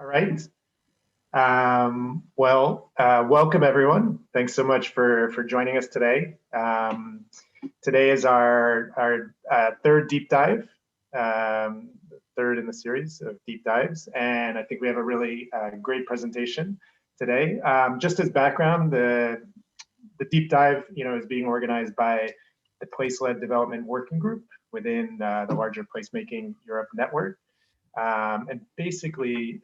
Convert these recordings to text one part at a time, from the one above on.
All right. Welcome everyone. Thanks so much for joining us today. Today is our third deep dive, third in the series of deep dives, and I think we have a really great presentation today. Just as background, the deep dive, is being organized by the Place-Led Development Working Group within the larger Placemaking Europe network. And basically,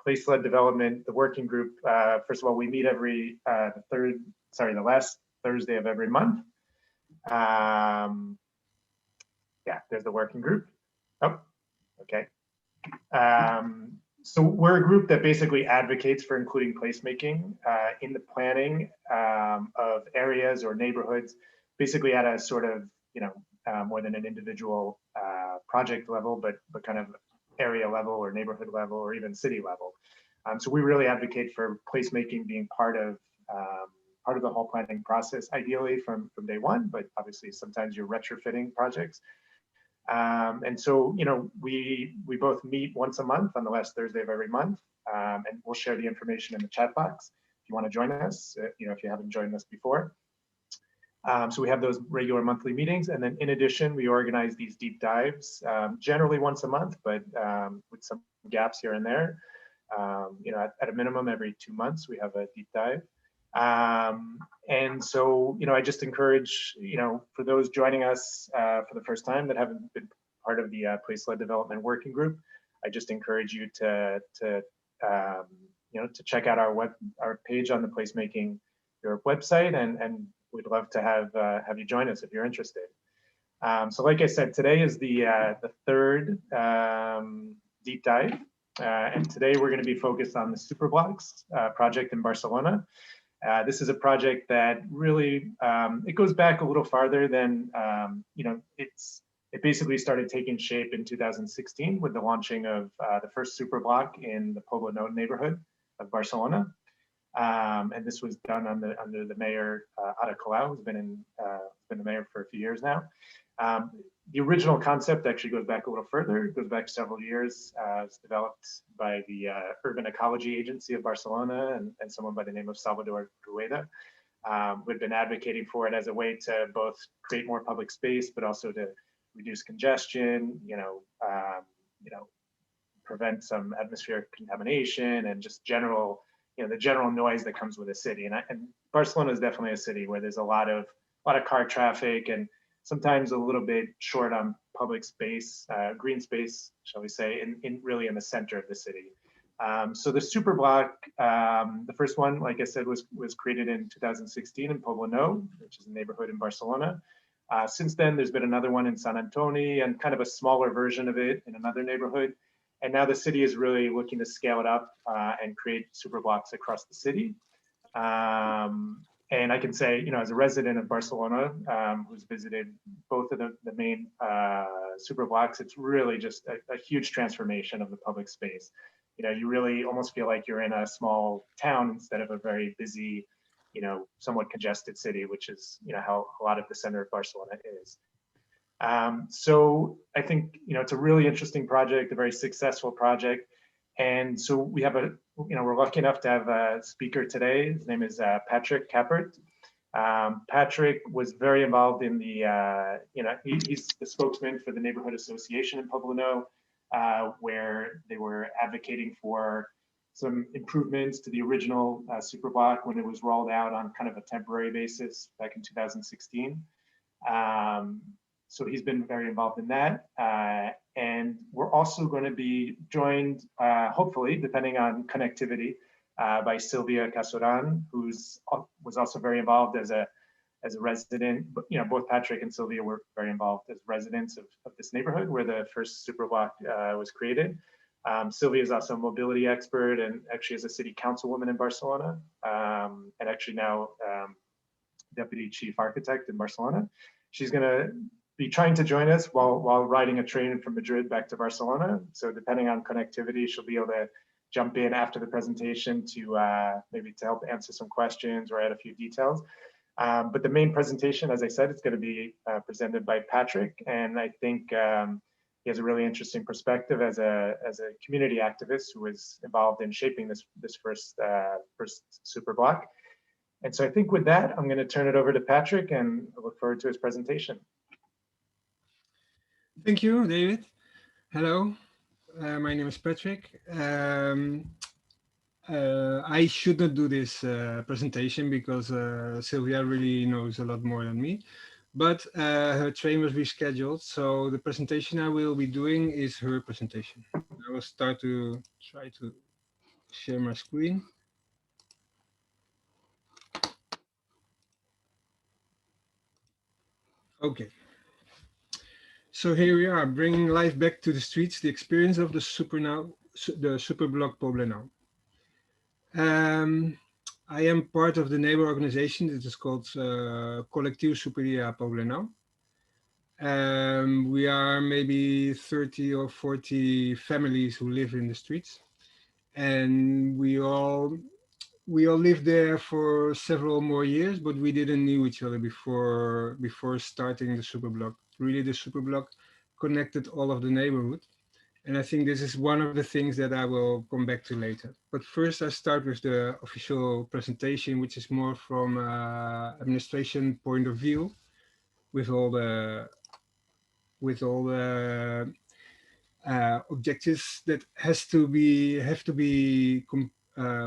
place-led development, the working group, first of all, we meet every the last Thursday of every month. Yeah, there's the working group. Oh, okay. So we're a group that basically advocates for including placemaking in the planning of areas or neighborhoods, basically at a sort of, more than an individual project level, but kind of area level or neighborhood level or even city level. So we really advocate for placemaking being part of the whole planning process, ideally from day one, but obviously sometimes you're retrofitting projects. And so, we both meet once a month on the last Thursday of every month, and we'll share the information in the chat box if you want to join us, if you haven't joined us before. So we have those regular monthly meetings, and then in addition, we organize these deep dives, generally once a month, but with some gaps here and there. At a minimum, every 2 months, we have a deep dive. And so, I just encourage, for those joining us for the first time that haven't been part of the Place-Led Development Working Group, I just encourage you to check out our page on the Placemaking Europe website, and we'd love to have you join us if you're interested. So like I said, today is the third deep dive. And today we're going to be focused on the Superblocks project in Barcelona. This is a project that really, it goes back a little farther than, it basically started taking shape in 2016 with the launching of the first Superblock in the Poblenou neighborhood of Barcelona. And this was done under the mayor, Ada Colau, who's been the mayor for a few years now. The original concept actually goes back a little further. It goes back several years. It's developed by the Urban Ecology Agency of Barcelona and someone by the name of Salvador Rueda. We've been advocating for it as a way to both create more public space, but also to reduce congestion, prevent some atmospheric contamination and just general, the general noise that comes with a city. And Barcelona is definitely a city where there's a lot of car traffic and sometimes a little bit short on public space, green space, shall we say, really in the center of the city. So the Superblock, the first one, like I said, was created in 2016 in Poblenou, which is a neighborhood in Barcelona. Since then, there's been another one in Sant Antoni and kind of a smaller version of it in another neighborhood. And now the city is really looking to scale it up and create Superblocks across the city. And I can say, as a resident of Barcelona, who's visited both of the main Superblocks, it's really just a huge transformation of the public space. You really almost feel like you're in a small town instead of a very busy, somewhat congested city, which is, how a lot of the center of Barcelona is. So I think, it's a really interesting project, a very successful project. And so we have we're lucky enough to have a speaker today. His name is Patrick Kappert. Patrick was very involved in the, he's the spokesman for the Neighborhood Association in Poblenou, where they were advocating for some improvements to the original Superblock when it was rolled out on kind of a temporary basis back in 2016. So he's been very involved in that. And we're also going to be joined, hopefully, depending on connectivity, by Silvia Casorrán, who was also very involved as a resident. But, both Patrick and Silvia were very involved as residents of this neighborhood where the first Superblock was created. Silvia is also a mobility expert and actually is a city councilwoman in Barcelona, and actually now deputy chief architect in Barcelona. She's going to be trying to join us while riding a train from Madrid back to Barcelona. So depending on connectivity, she'll be able to jump in after the presentation to maybe to help answer some questions or add a few details. But the main presentation, as I said, it's going to be presented by Patrick. And I think He has a really interesting perspective as a community activist who was involved in shaping this first super block. And so I think with that, I'm going to turn it over to Patrick and I look forward to his presentation. Thank you, David. Hello, my name is Patrick. I should not do this presentation because Sylvia really knows a lot more than me, but her train was rescheduled. So the presentation I will be doing is her presentation. I will start to try to share my screen. Okay. So here we are, bringing life back to the streets, the experience of the Superblock Poblenou. I am part of the neighbor organization that is called Col.lectiu Superblock Poblenou. We are maybe 30 or 40 families who live in the streets, and we all lived there for several more years, but we didn't know each other before starting the Superblock. Really, the Superblock connected all of the neighborhood. And I think this is one of the things that I will come back to later. But first, I start with the official presentation, which is more from administration point of view, with all the objectives that have to be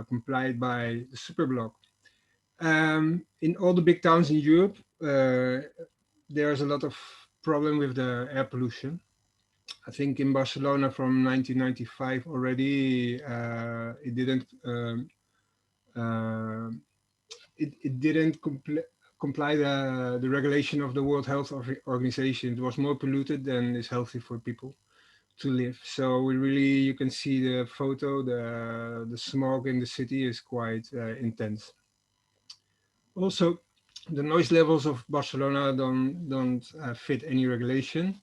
complied by the Superblock. In all the big towns in Europe, there's a lot of problem with the air pollution. I think in Barcelona from 1995 already, it didn't comply the regulation of the World Health Organization. It was more polluted than is healthy for people to live. So we really, you can see the photo, the smog in the city is quite intense. Also, the noise levels of Barcelona don't fit any regulation.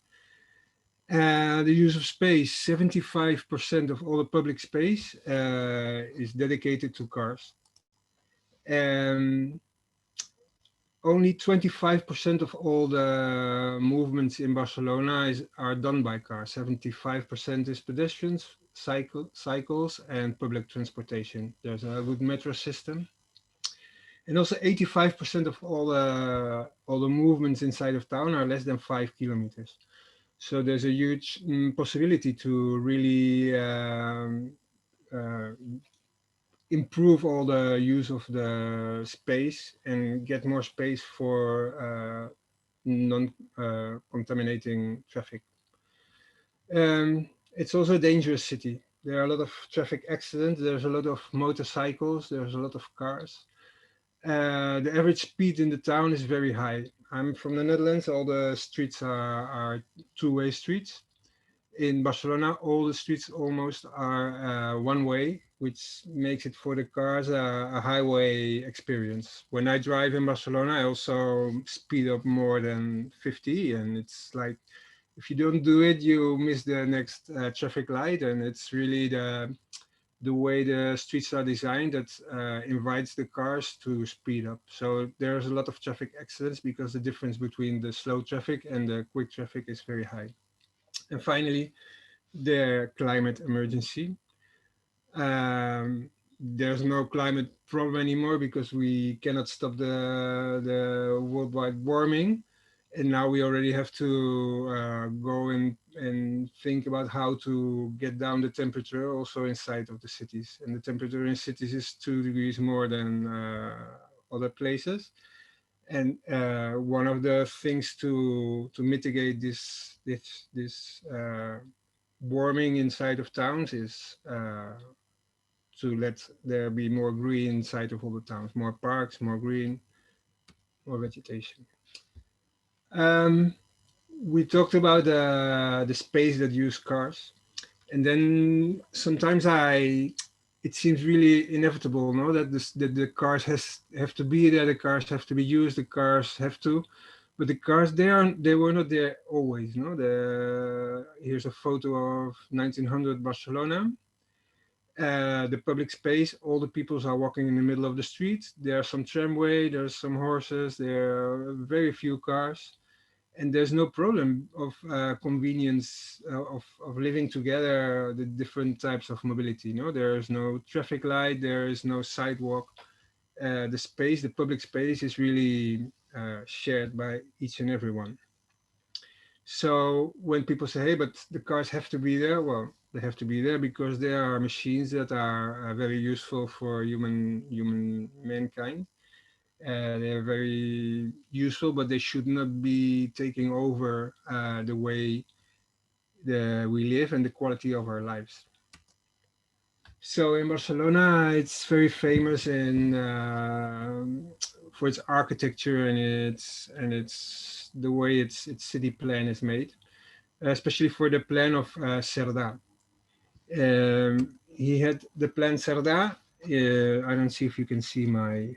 The use of space, 75% of all the public space is dedicated to cars. Only 25% of all the movements in Barcelona are done by cars. 75% is pedestrians, cycles, and public transportation. There's a good metro system. And also 85% of all the movements inside of town are less than 5 kilometers. So there's a huge possibility to really improve all the use of the space and get more space for non-contaminating traffic. It's also a dangerous city. There are a lot of traffic accidents. There's a lot of motorcycles. There's a lot of cars. The average speed in the town is very high. I'm from the Netherlands. All the streets are two-way streets. In Barcelona, all the streets almost are one way, which makes it for the cars a highway experience. When I drive in Barcelona, I also speed up more than 50, and it's like, if you don't do it, you miss the next traffic light, and it's really the way the streets are designed that invites the cars to speed up. So there's a lot of traffic accidents because the difference between the slow traffic and the quick traffic is very high. And finally, the climate emergency. There's no climate problem anymore because we cannot stop the worldwide warming. And now we already have to go and think about how to get down the temperature also inside of the cities. And the temperature in cities is 2 degrees more than other places. And one of the things to mitigate this warming inside of towns is to let there be more green inside of all the towns, more parks, more green, more vegetation. We talked about the space that use cars, and then sometimes it seems really inevitable, no, that the cars have to be there, the cars have to be used, the cars have to, but the cars they were not there always, no. Here's a photo of 1900 Barcelona. The public space, all the people are walking in the middle of the street. There's some tramway, there's some horses, there are very few cars. And there's no problem of convenience of living together, the different types of mobility. No, there is no traffic light, there is no sidewalk. The space, the public space, is really shared by each and everyone. So when people say, "Hey, but the cars have to be there," well, they have to be there because there are machines that are very useful for human mankind. They are very useful, but they should not be taking over the way we live and the quality of our lives. So in Barcelona, it's very famous for its architecture and its the way its city plan is made, especially for the plan of Cerdà. He had the plan Cerdà. I don't see if you can see my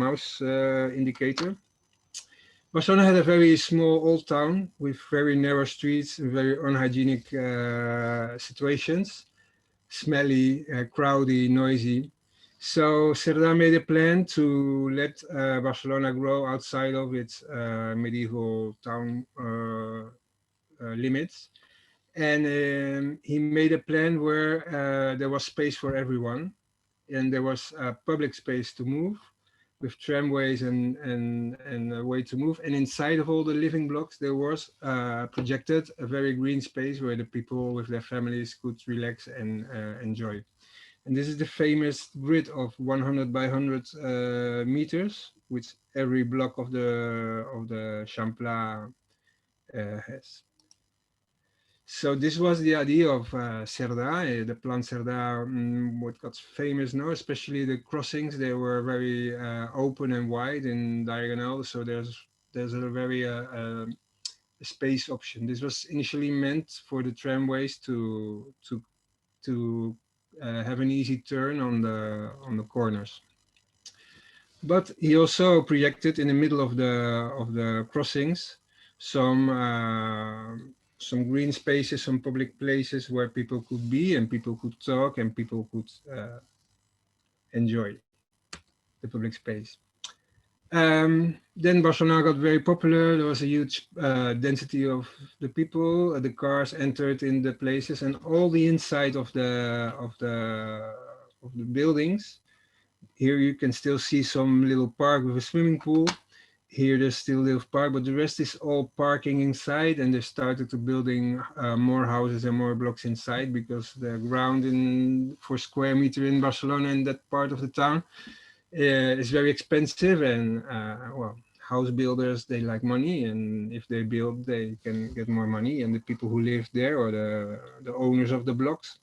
mouse indicator. Barcelona had a very small old town with very narrow streets and very unhygienic situations, smelly, crowdy, noisy. So Cerdà made a plan to let Barcelona grow outside of its medieval town limits. And he made a plan where there was space for everyone and there was public space to move with tramways and a way to move. And inside of all the living blocks, there was projected a very green space where the people with their families could relax and enjoy. And this is the famous grid of 100 by 100 meters, which every block of the Champlain has. So this was the idea of Cerdà, the plan Cerdà, what got famous now, especially the crossings. They were very open and wide and diagonal. So there's a very space option. This was initially meant for the tramways to have an easy turn on the corners. But he also projected in the middle of the crossings some green spaces, some public places where people could be and people could talk and people could enjoy the public space. Then Barcelona got very popular. There was a huge density of the people. The cars entered in the places, and all the inside of the buildings. Here you can still see some little park with a swimming pool. Here there's still a little park, but the rest is all parking inside, and they started to building more houses and more blocks inside because the ground for square meter in Barcelona in that part of the town is very expensive, and well, house builders, they like money, and if they build, they can get more money, and the people who live there or the owners of the blocks,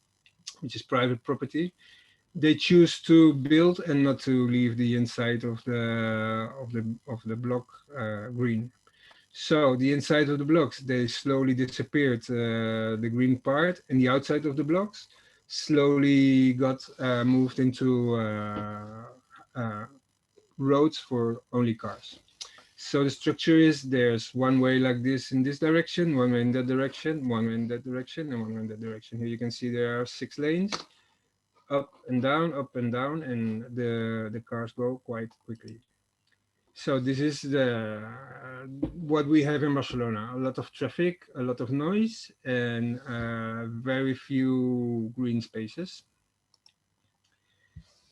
which is private property, they choose to build and not to leave the inside of the block green. So the inside of the blocks, they slowly disappeared, the green part, and the outside of the blocks slowly got moved into roads for only cars. So the structure is there's one way like this in this direction, one way in that direction, one way in that direction, and one way in that direction. Here you can see there are 6 lanes. Up and down, and the cars go quite quickly. So this is what we have in Barcelona: a lot of traffic, a lot of noise, and very few green spaces.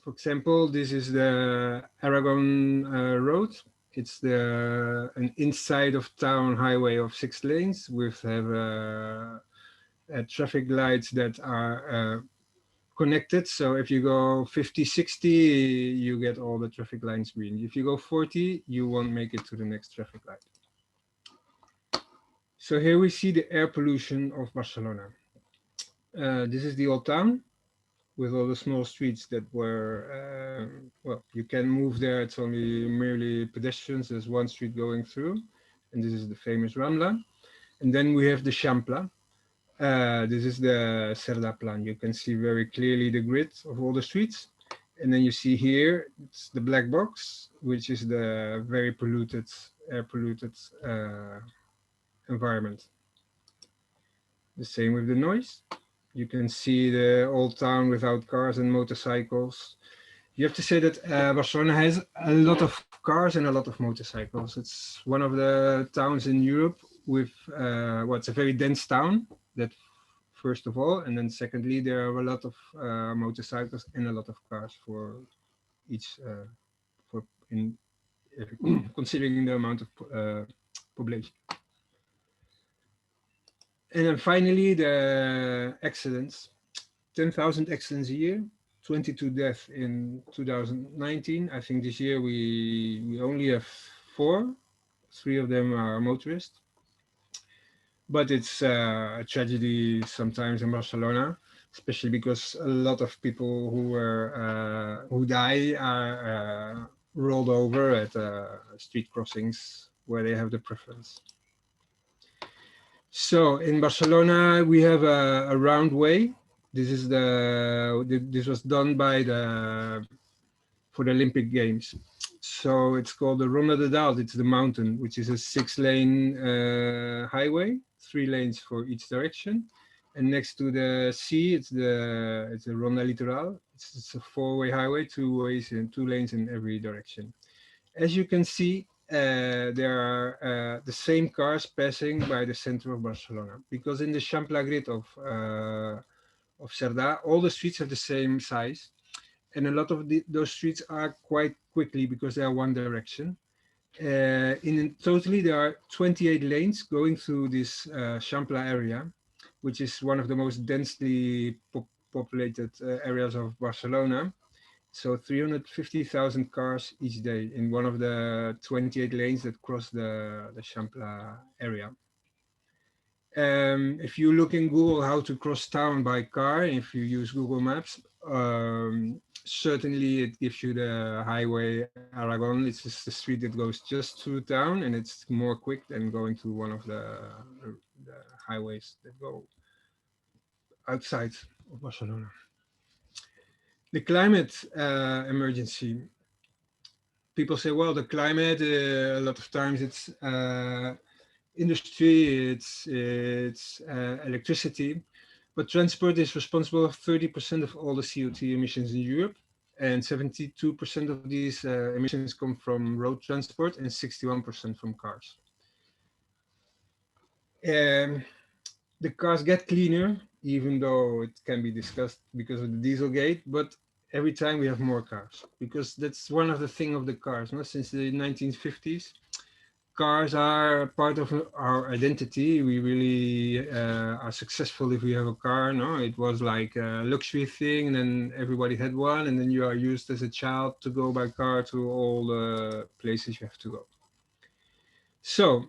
For example, this is the Aragon Road. It's an inside of town highway of 6 lanes with traffic lights that are connected. So if you go 50, 60, you get all the traffic lines green. If you go 40, you won't make it to the next traffic light. So here we see the air pollution of Barcelona. This is the old town with all the small streets that were, well, you can move there. It's only merely pedestrians. There's one street going through, and this is the famous Rambla. And then we have the Champlain. This is the Cerdà plan. You can see very clearly the grid of all the streets. And then you see here, it's the black box, which is the very polluted, air polluted environment. The same with the noise. You can see the old town without cars and motorcycles. You have to say that Barcelona has a lot of cars and a lot of motorcycles. It's one of the towns in Europe with, well, it's a very dense town, that first of all, and then secondly, there are a lot of motorcycles and a lot of cars for each, for in considering the amount of population. And then finally, the accidents, 10,000 accidents a year, 22 deaths in 2019. I think this year we only have 4. 3 of them are motorists. But it's a tragedy sometimes in Barcelona, especially because a lot of people who die are rolled over at street crossings where they have the preference. So in Barcelona, we have a round way. This is this was done by for the Olympic Games. So it's called the Ronda de Dalt. It's the mountain, which is a 6-lane highway, 3 lanes for each direction. And next to the sea, it's the Ronda Litoral. It's a 4-way highway, 2 ways and 2 lanes in every direction. As you can see, there are the same cars passing by the center of Barcelona, because in the Champlain Grid of Cerdà, all the streets have the same size, and a lot of those streets are quite quickly because they are one direction. In totally, there are 28 lanes going through this Champlain area, which is one of the most densely populated areas of Barcelona. So 350,000 cars each day in one of the 28 lanes that cross the Champlain area. If you look in Google how to cross town by car, if you use Google Maps, certainly it gives you the highway Aragon. It's just the street that goes just through town, and it's more quick than going to one of the highways that go outside of Barcelona. The climate emergency. People say, well, the climate, a lot of times it's industry, it's electricity, but transport is responsible for 30% of all the CO2 emissions in Europe, and 72% of these emissions come from road transport and 61% from cars. The cars get cleaner, even though it can be discussed because of the Dieselgate, but every time we have more cars, because that's one of the things of the cars. No? Since the 1950s, cars are part of our identity. We really are successful if we have a car. No, it was like a luxury thing, and then everybody had one, and then you are used as a child to go by car to all the places you have to go. So,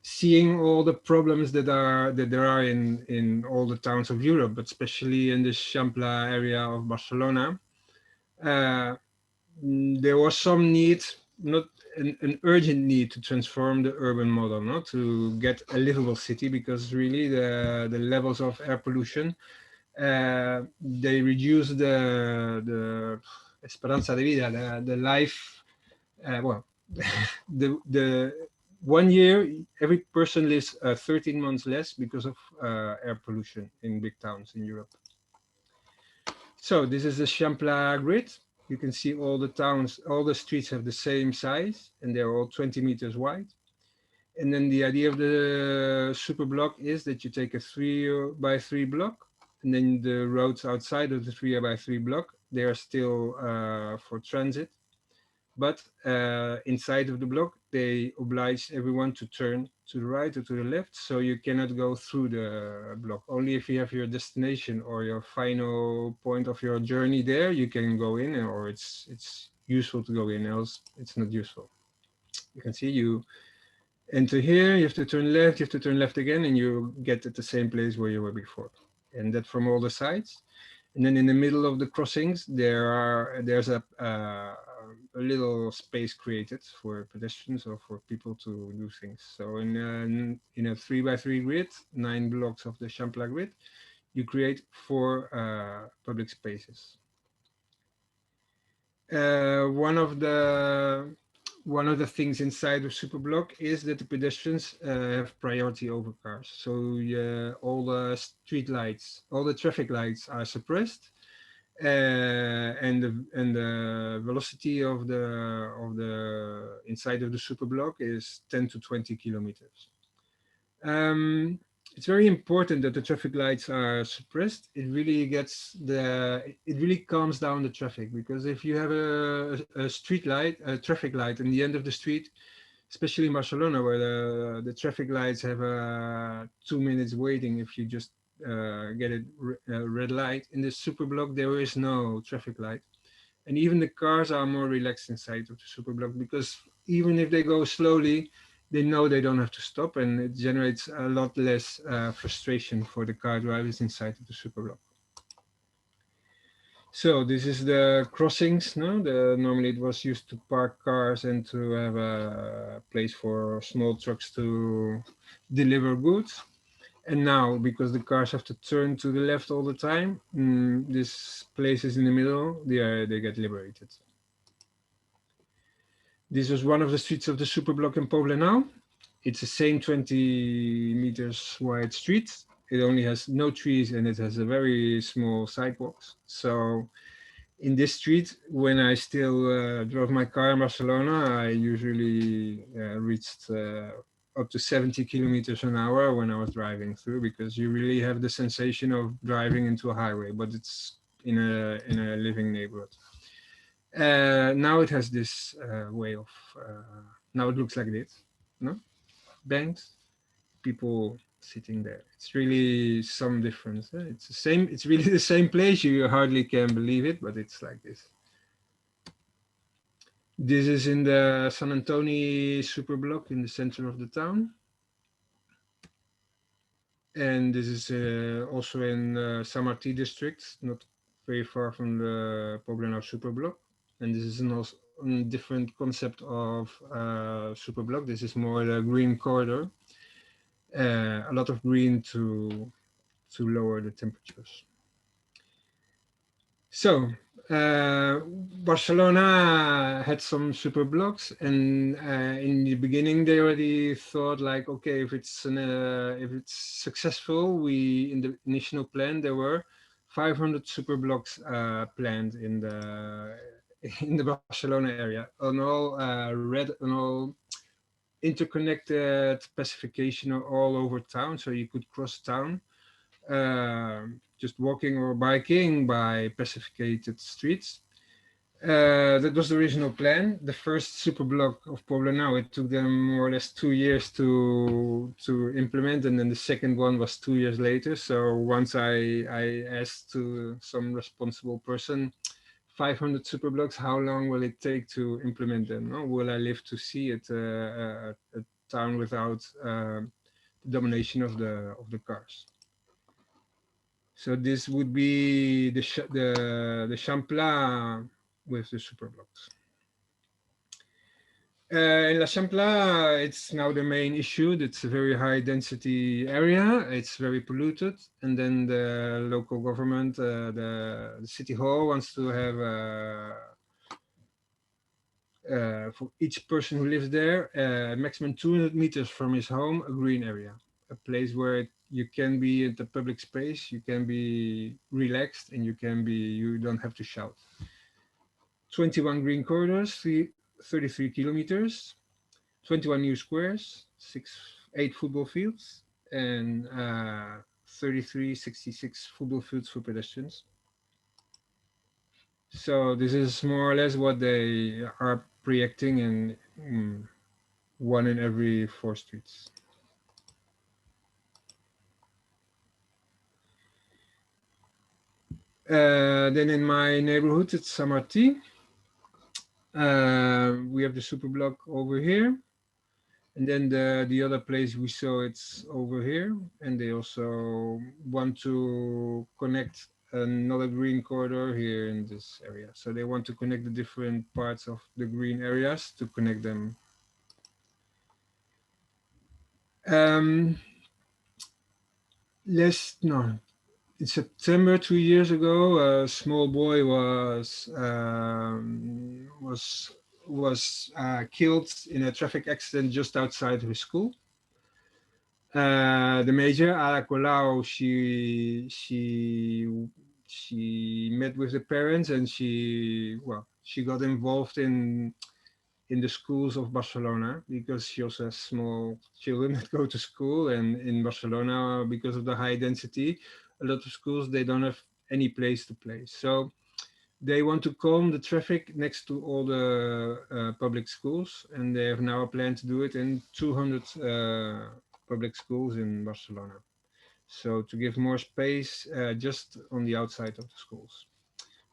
seeing all the problems that there are in all the towns of Europe, but especially in the Champlain area of Barcelona, there was some need, not an urgent need, to transform the urban model, no? To get a livable city, because really the levels of air pollution, they reduce the esperanza de vida, the life, well, the 1 year, every person lives 13 months less because of air pollution in big towns in Europe. So this is the Champlain Grid. You can see all the towns, all the streets have the same size, and they're all 20 meters wide. And then the idea of the Superblock is that you take a 3x3 block, and then the roads outside of the 3x3 block, they are still for transit. But inside of the block, they oblige everyone to turn to the right or to the left, so you cannot go through the block. Only if you have your destination or your final point of your journey there, you can go in, or it's useful to go in, else it's not useful. You can see you enter here, you have to turn left, you have to turn left again, and you get at the same place where you were before. And that from all the sides. And then in the middle of the crossings, there's a little space created for pedestrians or for people to do things. So in a 3x3 grid, 9 blocks of the Champlain Grid, you create 4 public spaces. One of the things inside of Superblock is that the pedestrians have priority over cars. So all the street lights, all the traffic lights are suppressed. and the velocity of the inside of the superblock is 10 to 20 kilometers. It's very important that the traffic lights are suppressed. It really calms down the traffic, because if you have a street light, a traffic light in the end of the street, especially in Barcelona, where the traffic lights have 2 minutes waiting if you just get a red light. In the superblock, there is no traffic light. And even the cars are more relaxed inside of the superblock, because even if they go slowly, they know they don't have to stop, and it generates a lot less frustration for the car drivers inside of the superblock. So this is the crossings. No, normally it was used to park cars and to have a place for small trucks to deliver goods. And now, because the cars have to turn to the left all the time, this places in the middle, they get liberated. This was one of the streets of the Superblock in Poblenou. It's the same 20 meters wide street. It only has no trees and it has a very small sidewalks. So in this street, when I still drove my car in Barcelona, I usually reached up to 70 kilometers an hour when I was driving through, because you really have the sensation of driving into a highway, but it's in a living neighborhood. Now it has this way of, now it looks like this, no? Banks, people sitting there. It's really some difference. It's the same, it's really the same place. You hardly can believe it, but it's like this. This is in the San Antonio Superblock in the center of the town. And this is also in San Martín district, not very far from the Poblenou Superblock. And this is also a different concept of Superblock. This is more a green corridor. A lot of green to lower the temperatures. So Barcelona had some super blocks, and in the beginning they already thought like, okay, if it's successful, in the initial plan there were 500 super blocks planned in the Barcelona area, on all interconnected pacification all over town, so you could cross town just walking or biking by pacificated streets. That was the original plan. The first superblock of Poblenou, it took them more or less 2 years to implement, and then the second one was 2 years later. So once I asked to some responsible person, 500 superblocks, how long will it take to implement them? No? Will I live to see it, a town without the domination of the cars? So this would be the Champlain with the superblocks. In La Champlain, it's now the main issue. It's a very high density area. It's very polluted. And then the local government, the city hall wants to have for each person who lives there, maximum 200 meters from his home, a green area, a place where you can be at the public space, you can be relaxed, and you don't have to shout. 21 green corridors, 33 kilometers, 21 new squares, 8 football fields, and 66 football fields for pedestrians. So this is more or less what they are projecting in 1 in every 4 streets. Then in my neighborhood, it's San Martín. We have the superblock over here. And then the other place we saw, it's over here. And they also want to connect another green corridor here in this area. So they want to connect the different parts of the green areas to connect them. In September 2 years ago, a small boy was killed in a traffic accident just outside of his school. The major, Ada Colau, she she met with the parents, and she got involved in the schools of Barcelona, because she also has small children that go to school. And in Barcelona, because of the high density, a lot of schools, they don't have any place to play. So they want to calm the traffic next to all the public schools, and they have now a plan to do it in 200 public schools in Barcelona. So to give more space just on the outside of the schools.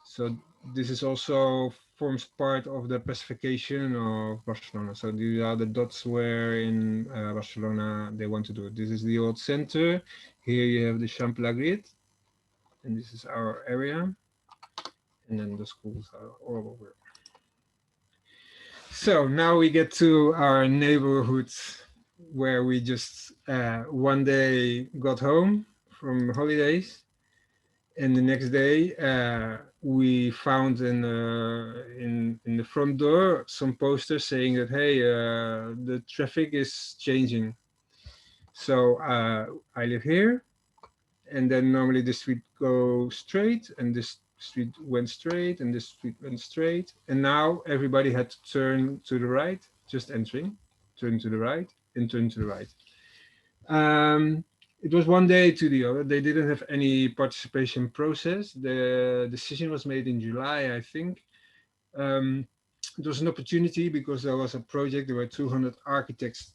So this is also forms part of the pacification of Barcelona. So these are the dots where in Barcelona they want to do it. This is the old center. Here you have the Champlain Grid, and this is our area. And then the schools are all over. So now we get to our neighborhood, where we just one day got home from holidays, and the next day we found in the front door some posters saying that, hey, the traffic is changing. So I live here, and then normally the street goes straight, and this street went straight, and this street went straight, and now everybody had to turn to the right, just entering, turn to the right, and turn to the right. It was one day to the other. They didn't have any participation process. The decision was made in July, I think. It was an opportunity because there was a project. There were 200 architects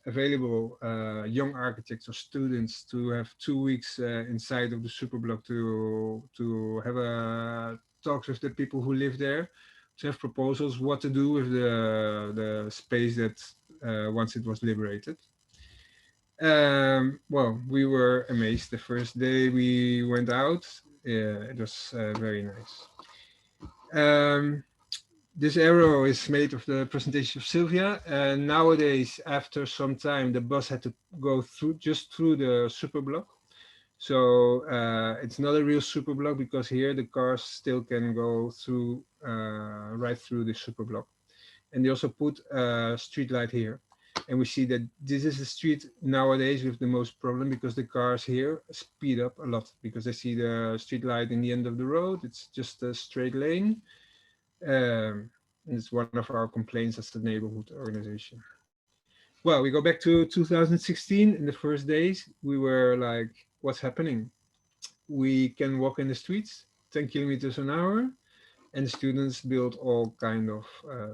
available, young architects or students, to have 2 weeks inside of the Superblock to have a talks with the people who live there, to have proposals what to do with the space that once it was liberated. Well, we were amazed the first day we went out. It was very nice. This arrow is made of the presentation of Silvia, and nowadays, after some time, the bus had to go just through the Superblock. So it's not a real Superblock, because here the cars still can go through right through the Superblock. And they also put a street light here. And we see that this is the street nowadays with the most problem, because the cars here speed up a lot, because they see the street light in the end of the road. It's just a straight lane. It's one of our complaints as the neighborhood organization. Well, we go back to 2016. In the first days, we were like, what's happening? We can walk in the streets 10 kilometers an hour, and students built all kind of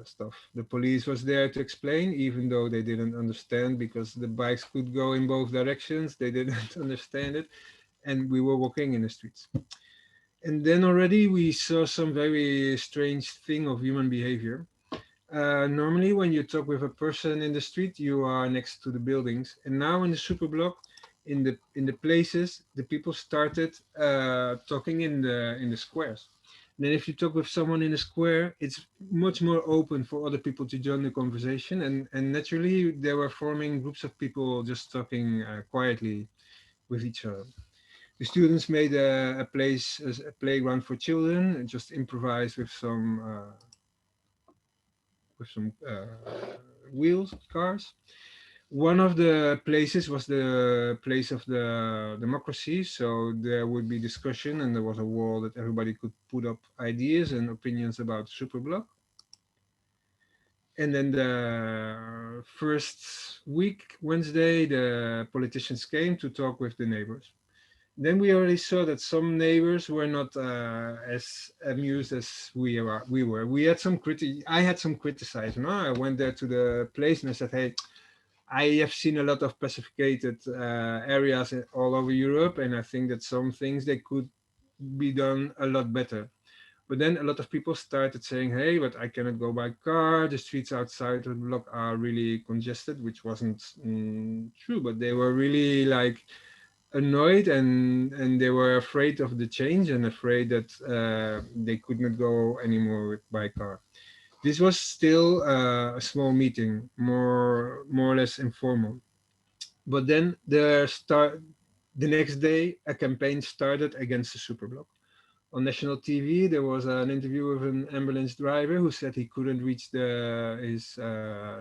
stuff. The police was there to explain, even though they didn't understand, because the bikes could go in both directions. They didn't understand it, and we were walking in the streets. And then already we saw some very strange thing of human behavior. Normally when you talk with a person in the street, you are next to the buildings. And now in the Superblock, in the places, the people started talking in the squares. And then if you talk with someone in a square, it's much more open for other people to join the conversation. And naturally, they were forming groups of people just talking quietly with each other. The students made a playground for children, and just improvised with some wheels, cars. One of the places was the place of the democracy, so there would be discussion, and there was a wall that everybody could put up ideas and opinions about Superblock. And then the first week, Wednesday, the politicians came to talk with the neighbors. Then we already saw that some neighbors were not as amused as we were. We had some I had some criticism. I went there to the place and I said, hey, I have seen a lot of pacificated areas all over Europe, and I think that some things they could be done a lot better. But then a lot of people started saying, hey, but I cannot go by car. The streets outside of the block are really congested, which wasn't true, but they were really like annoyed, and they were afraid of the change and afraid that they could not go anymore by car. This was still a small meeting, more or less informal. But then the next day, a campaign started against the Superblock. On national TV, there was an interview with an ambulance driver who said he couldn't reach his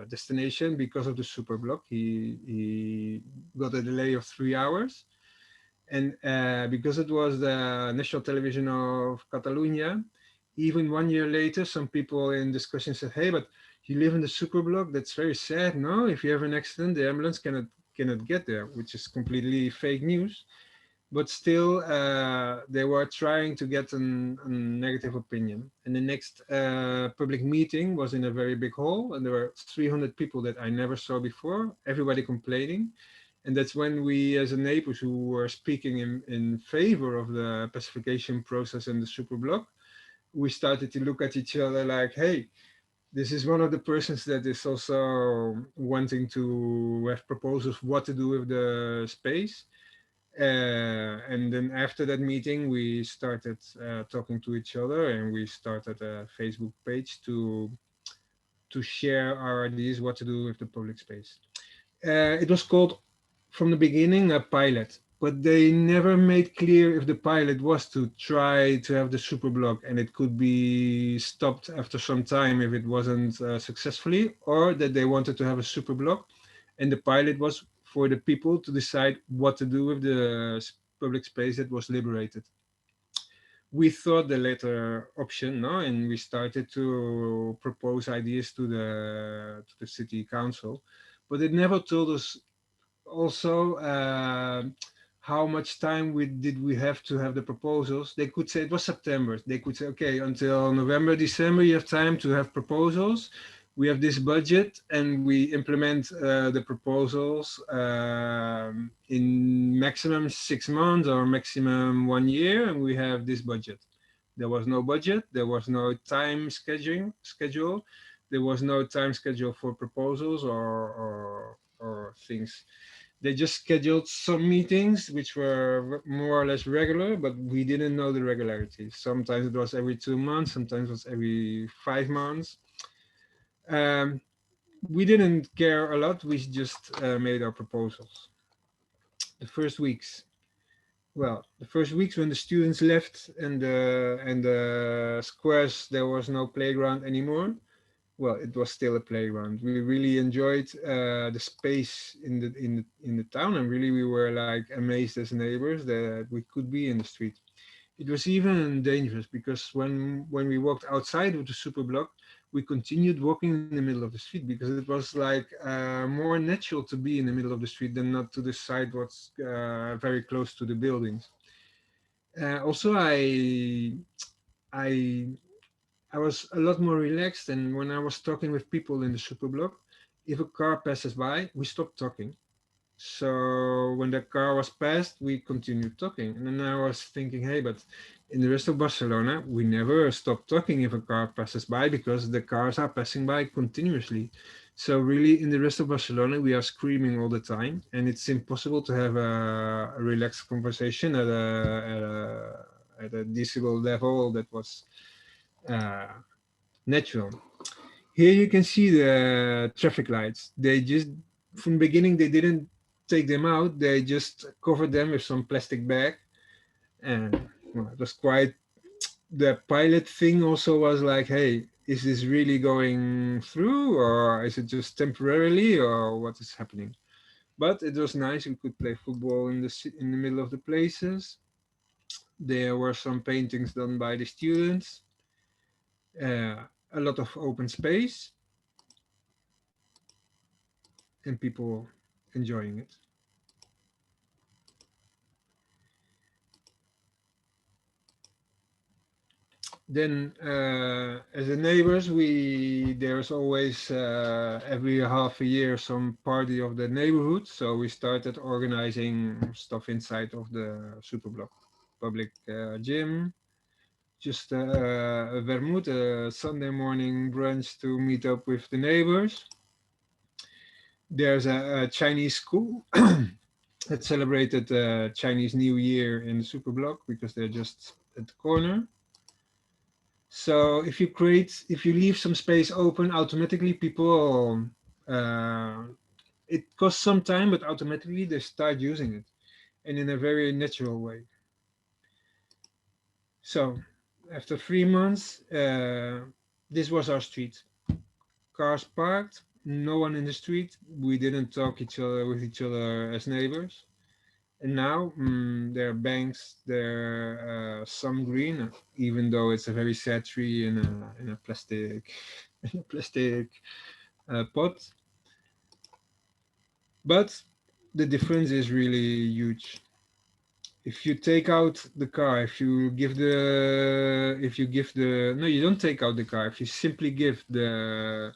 destination because of the Superblock. He got a delay of 3 hours. And because it was the national television of Catalonia, even 1 year later, some people in discussion said, "Hey, but you live in the superblock. That's very sad. No, if you have an accident, the ambulance cannot get there," which is completely fake news. But still, they were trying to get a negative opinion. And the next public meeting was in a very big hall, and there were 300 people that I never saw before. Everybody complaining. And that's when we, as a neighbors who were speaking in favor of the pacification process in the superblock, we started to look at each other like, hey, this is one of the persons that is also wanting to have proposals what to do with the space. And then after that meeting, we started talking to each other, and we started a Facebook page to share our ideas what to do with the public space. It was called from the beginning a pilot, but they never made clear if the pilot was to try to have the superblock and it could be stopped after some time if it wasn't successfully, or that they wanted to have a superblock and the pilot was for the people to decide what to do with the public space that was liberated. We thought the latter option, no, and we started to propose ideas to the city council, but it never told us also how much time did we have to have the proposals. They could say it was September. They could say, okay, until November, December, you have time to have proposals. We have this budget and we implement the proposals in maximum 6 months or maximum 1 year, and we have this budget. There was no budget. There was no time schedule. There was no time schedule for proposals or things. They just scheduled some meetings which were more or less regular, but we didn't know the regularity. Sometimes it was every 2 months, sometimes it was every 5 months. We didn't care a lot. We just made our proposals. The first weeks, the first weeks when the students left and the squares, there was no playground anymore. Well, it was still a playground. We really enjoyed the space in the town, and really we were like amazed as neighbors that we could be in the street. It was even dangerous because when we walked outside of the superblock, we continued walking in the middle of the street because it was like more natural to be in the middle of the street than not to the side what's very close to the buildings. Also, I I was a lot more relaxed, and when I was talking with people in the superblock, if a car passes by, we stopped talking. So when the car was passed, we continued talking. And then I was thinking, hey, but in the rest of Barcelona, we never stop talking if a car passes by because the cars are passing by continuously. So really, in the rest of Barcelona, we are screaming all the time, and it's impossible to have a relaxed conversation at a decibel level that was uh, natural. Here you can see the traffic lights. They just, from the beginning, they didn't take them out. They just covered them with some plastic bag. And well, it was quite, the pilot thing also was like, hey, is this really going through or is it just temporarily or what is happening? But it was nice. We could play football in the middle of the places. There were some paintings done by the students. A lot of open space and people enjoying it. Then as the neighbors, there's always every half a year some party of the neighborhood. So we started organizing stuff inside of the Superblock public gym, just a vermouth, a Sunday morning brunch to meet up with the neighbors. There's a Chinese school that celebrated Chinese New Year in the Superblock because they're just at the corner. So if you leave some space open, automatically people, it costs some time, but automatically they start using it and in a very natural way. So after 3 months, this was our street. Cars parked, no one in the street. We didn't talk with each other as neighbors. And now there are banks, there are some green, even though it's a very sad tree in a plastic in a plastic pot. But the difference is really huge. If you take out the car, if you give the, no, you don't take out the car. If you simply give the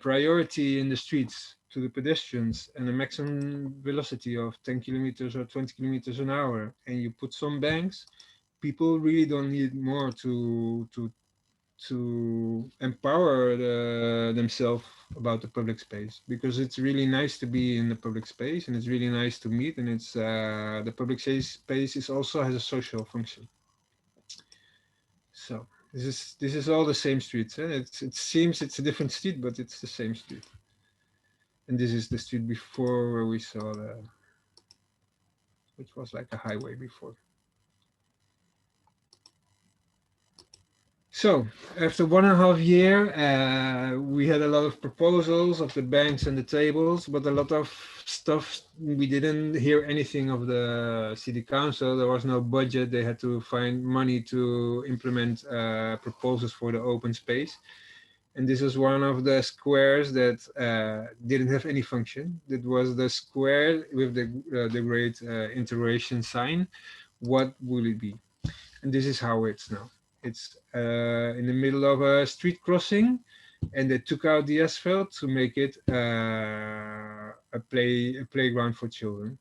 priority in the streets to the pedestrians and a maximum velocity of 10 kilometers or 20 kilometers an hour, and you put some banks, people really don't need more to empower themselves about the public space, because it's really nice to be in the public space and it's really nice to meet, and it's the public space is also has a social function. So this is all the same streets. It seems it's a different street, but it's the same street. And this is the street before where we saw which was like a highway before. So after 1.5 years, we had a lot of proposals of the banks and the tables, but a lot of stuff we didn't hear anything of the city council. There was no budget. They had to find money to implement proposals for the open space. And this was one of the squares that didn't have any function. It was the square with the great interrogation sign. What will it be? And this is how it's now. It's in the middle of a street crossing, and they took out the asphalt to make it a playground for children.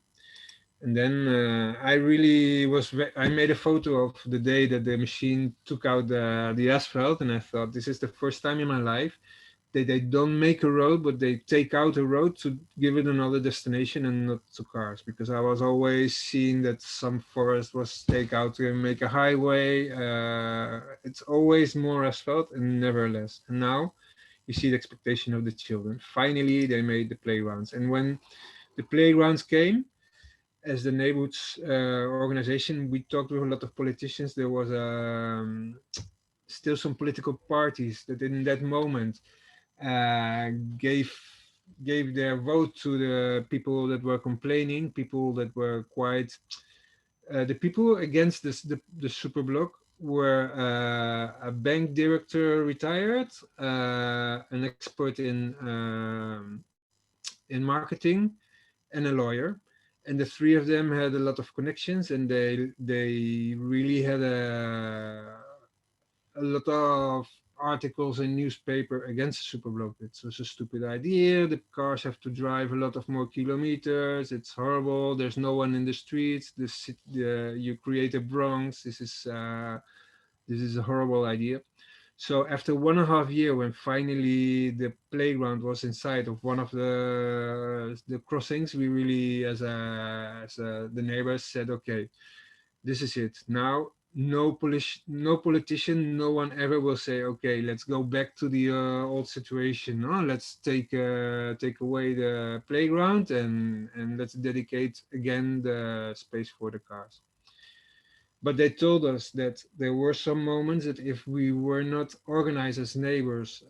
And then I made a photo of the day that the machine took out the asphalt, and I thought, this is the first time in my life that they don't make a road, but they take out a road to give it another destination and not to cars. Because I was always seeing that some forest was take out to make a highway. It's always more asphalt and never less. And now you see the expectation of the children. Finally, they made the playgrounds. And when the playgrounds came, as the neighborhoods organization, we talked with a lot of politicians. There was still some political parties that in that moment uh, gave gave their vote to the people that were complaining, people that were quite the people against the Superblock were a bank director retired, an expert in marketing, and a lawyer. And the three of them had a lot of connections, and they really had a lot of articles in newspaper against the Superblock. It's a stupid idea. The cars have to drive a lot of more kilometers. It's horrible. There's no one in the streets. You create a Bronx. This is a horrible idea. So after 1.5 years, when finally the playground was inside of one of the crossings, we really, the neighbors said, okay, this is it. Now, no politician, no one ever will say, okay, let's go back to the old situation. No, let's take away the playground and let's dedicate again the space for the cars. But they told us that there were some moments that if we were not organized as neighbors,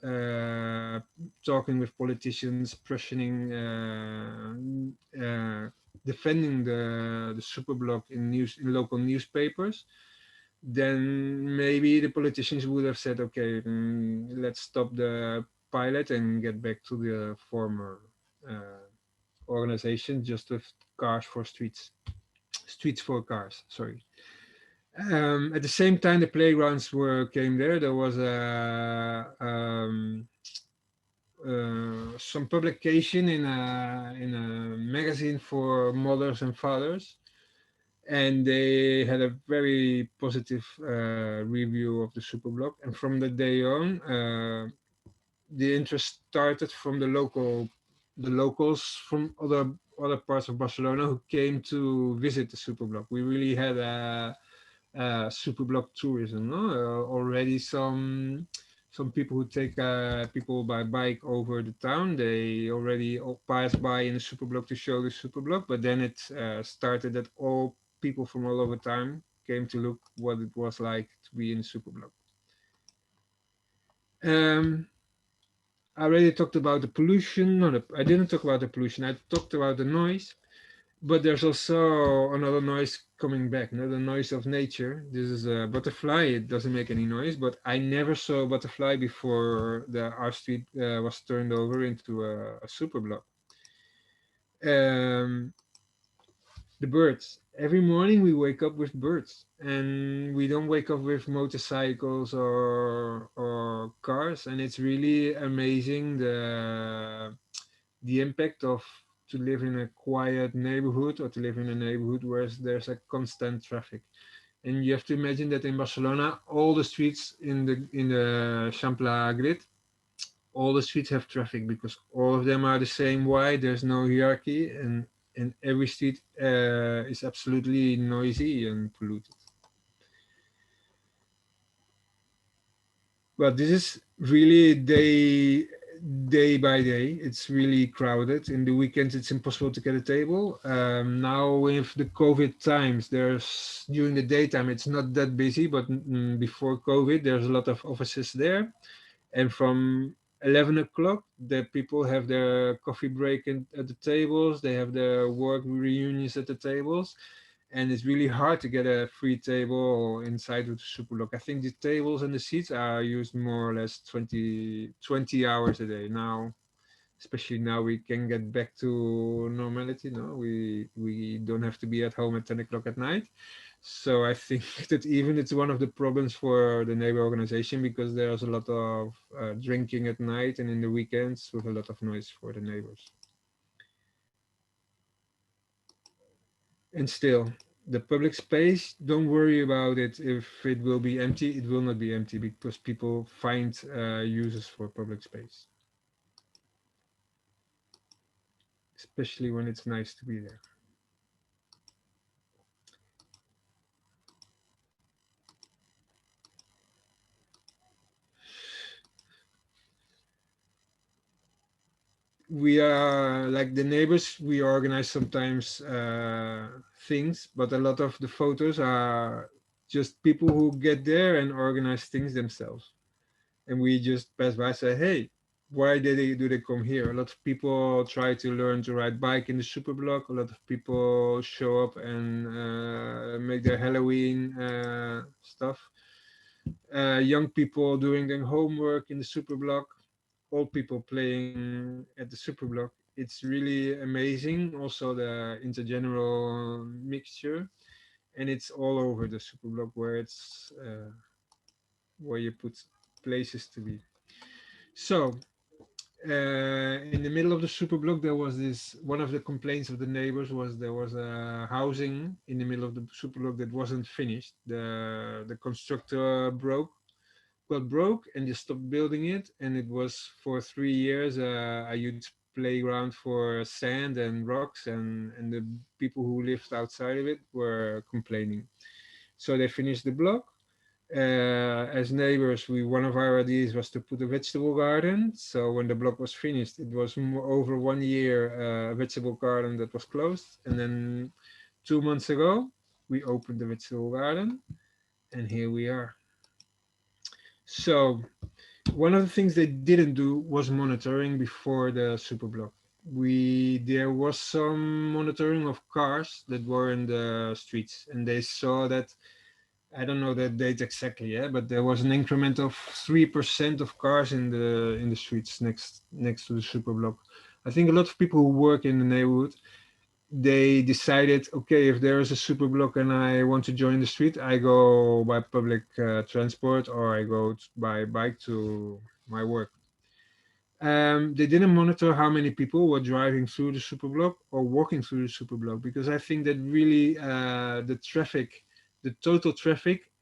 talking with politicians, pressuring, defending the Superblock in local newspapers, then maybe the politicians would have said, okay, let's stop the pilot and get back to the former organization, just with cars for streets for cars, sorry. At the same time, the playgrounds came there. There was some publication in a magazine for mothers and fathers, and they had a very positive review of the Superblock. And from the day on, the interest started from the locals from other parts of Barcelona who came to visit the Superblock. We really had a Superblock tourism. No? Already some people who take people by bike over the town. They already pass by in the Superblock to show the Superblock, but then it started that all people from all over town came to look what it was like to be in the Superblock. I already talked about the pollution. No, I didn't talk about the pollution. I talked about the noise. But there's also another noise coming back, the noise of nature. This is a butterfly. It doesn't make any noise, but I never saw a butterfly before our street was turned over into a super block. Um, the birds. Every morning we wake up with birds, and we don't wake up with motorcycles or cars. And it's really amazing the impact of to live in a quiet neighborhood or to live in a neighborhood where there's a constant traffic. And you have to imagine that in Barcelona, all the streets in the Champlain Grid, all the streets have traffic because all of them are the same wide. There's no hierarchy, and every street is absolutely noisy and polluted. But this is really day by day. It's really crowded. In the weekends, it's impossible to get a table. Now with the COVID times, there's during the daytime it's not that busy, but before COVID, there's a lot of offices there, and from 11 o'clock, the people have their coffee break at the tables. They have their work reunions at the tables, and it's really hard to get a free table inside of the Superblock. I think the tables and the seats are used more or less 20 hours a day now. Especially now we can get back to normality. No, we don't have to be at home at 10 o'clock at night. So I think that even it's one of the problems for the neighbor organization because there's a lot of drinking at night and in the weekends with a lot of noise for the neighbors. And still, the public space, don't worry about it. If it will be empty, it will not be empty because people find uses for public space, especially when it's nice to be there. We are like the neighbors, we organize sometimes things, but a lot of the photos are just people who get there and organize things themselves, and we just pass by, say, hey, why do they come here? A lot of people try to learn to ride bike in the Superblock. A lot of people show up and make their Halloween stuff. Young people doing their homework in the Superblock. Old people playing at the Superblock. It's really amazing. Also the intergeneral mixture, and it's all over the Superblock where you put places to be. So in the middle of the Superblock, there was this. One of the complaints of the neighbors was there was a housing in the middle of the Superblock that wasn't finished. The constructor got broke and they stopped building it, and it was for 3 years a huge playground for sand and rocks, and the people who lived outside of it were complaining. So they finished the block. As neighbors, one of our ideas was to put a vegetable garden. So when the block was finished, it was over 1 year a vegetable garden that was closed, and then 2 months ago we opened the vegetable garden, and here we are. So one of the things they didn't do was monitoring before the Superblock. There was some monitoring of cars that were in the streets, and they saw that, I don't know that date exactly, yeah, but there was an increment of 3% of cars in the streets next to the Superblock. I think a lot of people who work in the neighborhood, they decided, okay, if there is a Superblock and I want to join the street, I go by public transport or I go by bike to my work. They didn't monitor how many people were driving through the Superblock or walking through the Superblock, because I think that really the total traffic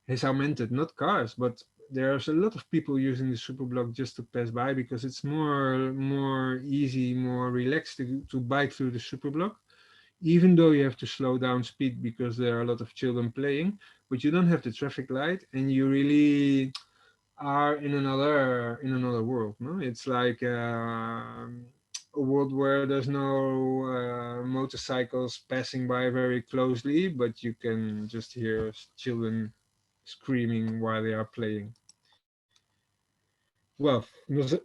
has augmented, not cars, but there's a lot of people using the Superblock just to pass by because it's more easy, more relaxed to bike through the Superblock, even though you have to slow down speed because there are a lot of children playing, but you don't have the traffic light and you really are in another world. No, it's like a world where there's no motorcycles passing by very closely, but you can just hear children screaming while they are playing. Well,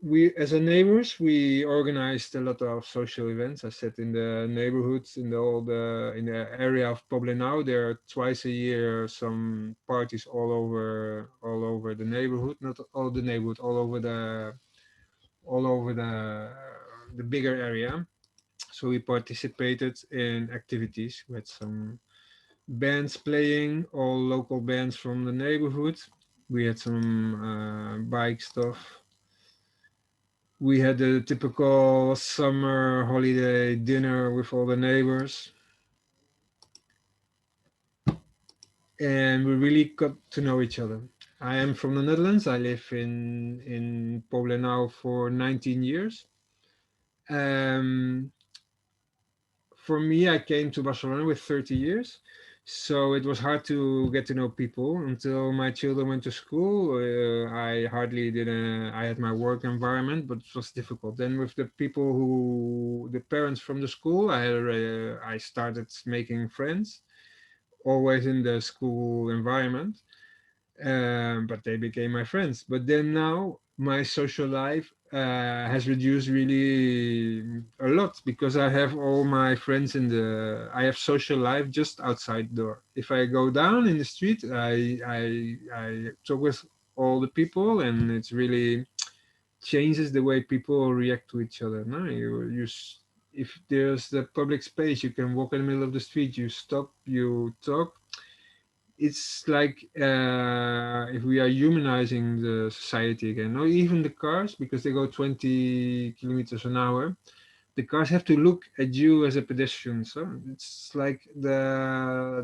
we as a neighbors, we organized a lot of social events. I said in the neighborhoods, in the area of Poblenou, there are twice a year some parties all over the neighborhood, not all the neighborhood, all over the bigger area. So we participated in activities with some bands playing, all local bands from the neighborhood. We had some bike stuff. We had a typical summer holiday dinner with all the neighbors. And we really got to know each other. I am from the Netherlands. I live in Poblenou for 19 years. Um, for me, I came to Barcelona with 30 years. So it was hard to get to know people until my children went to school. I hardly didn't, I had my work environment, but it was difficult. Then with the people the parents from the school, I started making friends, always in the school environment. But they became my friends. But then now my social life has reduced really a lot because I have all my friends I have social life just outside the door. If I go down in the street, I talk with all the people, and it's really changes the way people react to each other. No, if there's the public space, you can walk in the middle of the street, you stop, you talk. It's like if we are humanizing the society again, or even the cars, because they go 20 kilometers an hour. The cars have to look at you as a pedestrian. So it's like the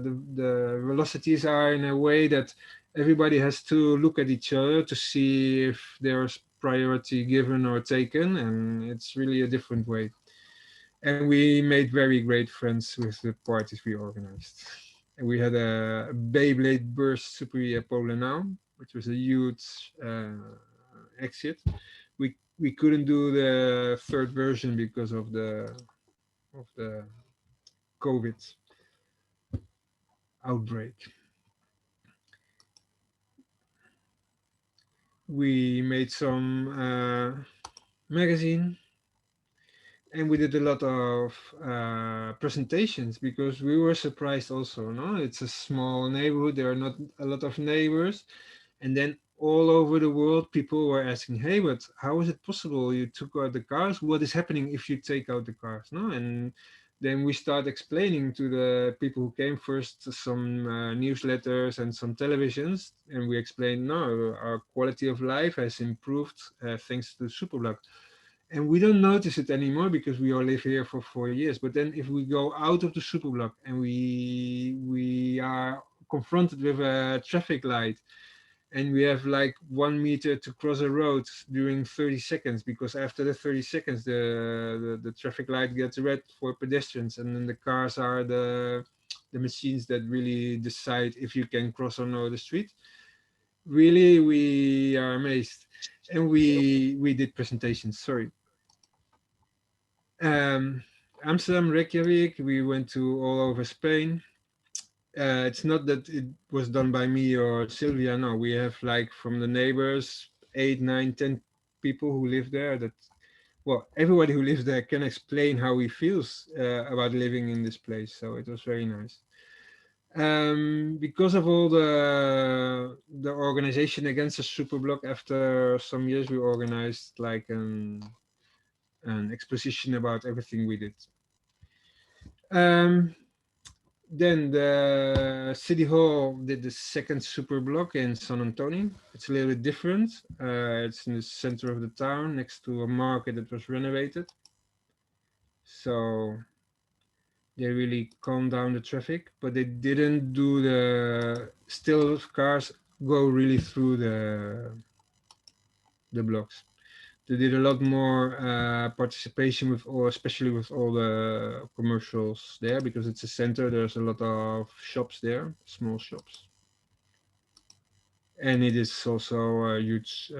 velocities are in a way that everybody has to look at each other to see if there's priority given or taken, and it's really a different way. And we made very great friends with the parties we organized. And we had a Beyblade burst Superia Poblenou, which was a huge exit. We couldn't do the third version because of the COVID outbreak. We made some magazine, and we did a lot of presentations because we were surprised also. No, it's a small neighborhood. There are not a lot of neighbors, and then all over the world, people were asking, "Hey, but how is it possible you took out the cars? What is happening if you take out the cars?" No, and then we start explaining to the people who came first some newsletters and some televisions, and we explained, no, our quality of life has improved thanks to Superblock. And we don't notice it anymore because we all live here for 4 years. But then if we go out of the Superblock and we are confronted with a traffic light, and we have like 1 meter to cross a road during 30 seconds, because after the 30 seconds the traffic light gets red for pedestrians, and then the cars are the machines that really decide if you can cross or no the street. Really, we are amazed. And we did presentations. Sorry. Amsterdam, Reykjavik, we went to all over Spain. It's not that it was done by me or Sylvia. No, we have like from the neighbors, 8, 9, 10 people who live there. That, well, everybody who lives there can explain how he feels about living in this place. So it was very nice. Because of all the organization against the Superblock, after some years we organized like an exposition about everything we did. Then the City Hall did the second Superblock in San Antonio. It's a little bit different. It's in the center of the town next to a market that was renovated. So they really calmed down the traffic, but they didn't do still cars go really through the blocks. They did a lot more participation with especially with all the commercials there, because it's a center. There's a lot of shops there, small shops, and it is also a huge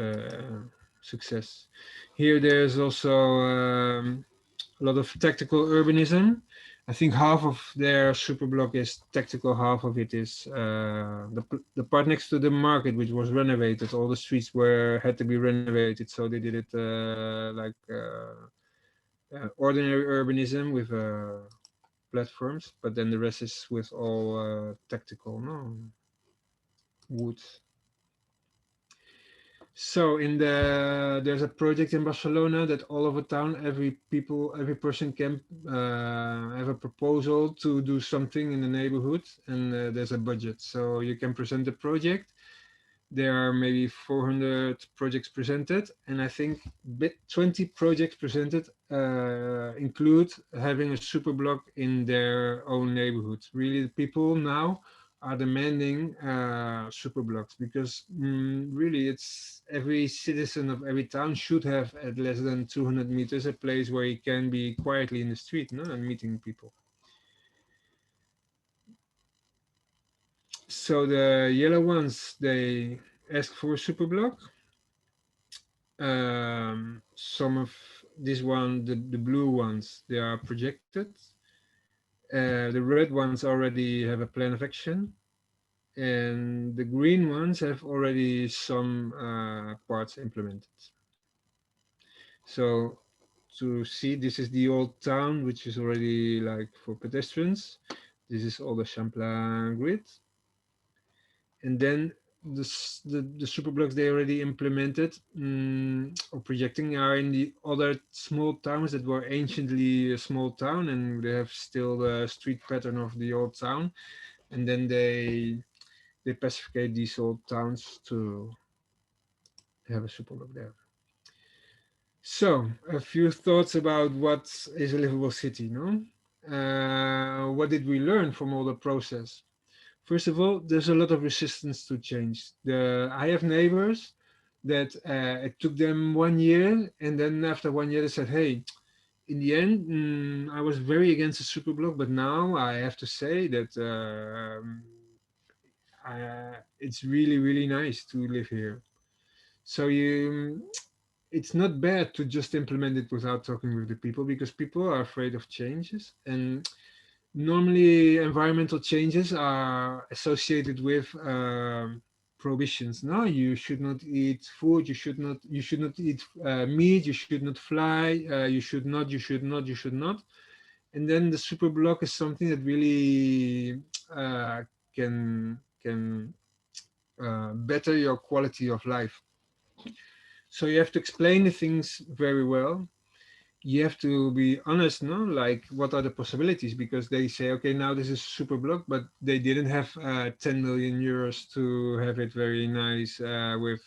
success. Here, there's also a lot of tactical urbanism. I think half of their superblock is tactical, half of it is the part next to the market, which was renovated. All the streets had to be renovated, so they did it like ordinary urbanism with platforms, but then the rest is with all tactical, no, wood. So there's a project in Barcelona that all over town, every person can have a proposal to do something in the neighborhood, and there's a budget. So you can present the project. There are maybe 400 projects presented, and I think 20 projects presented include having a super block in their own neighborhood. Really, the people now are demanding super blocks because really it's every citizen of every town should have at less than 200 meters a place where he can be quietly in the street, no, and meeting people. So the yellow ones, they ask for a super block. Some of this one, the blue ones, they are projected. The red ones already have a plan of action, and the green ones have already some parts implemented. So to see, this is the old town, which is already like for pedestrians. This is all the Champlain Grid. And then the super blocks they already implemented or projecting are in the other small towns that were anciently a small town, and they have still the street pattern of the old town. And then they pacificate these old towns to have a super block there. So a few thoughts about what is a livable city, no? What did we learn from all the process? First of all, there's a lot of resistance to change. I have neighbors that it took them 1 year, and then after 1 year they said, hey, in the end, I was very against the super block, but now I have to say that it's really, really nice to live here. So it's not bad to just implement it without talking with the people, because people are afraid of changes. And normally environmental changes are associated with prohibitions. No, you should not eat food, you should not eat meat, you should not fly, you should not. And then the super block is something that really can better your quality of life. So you have to explain the things very well. You have to be honest, no? Like, what are the possibilities? Because they say, okay, now this is super block, but they didn't have 10 million euros to have it very nice with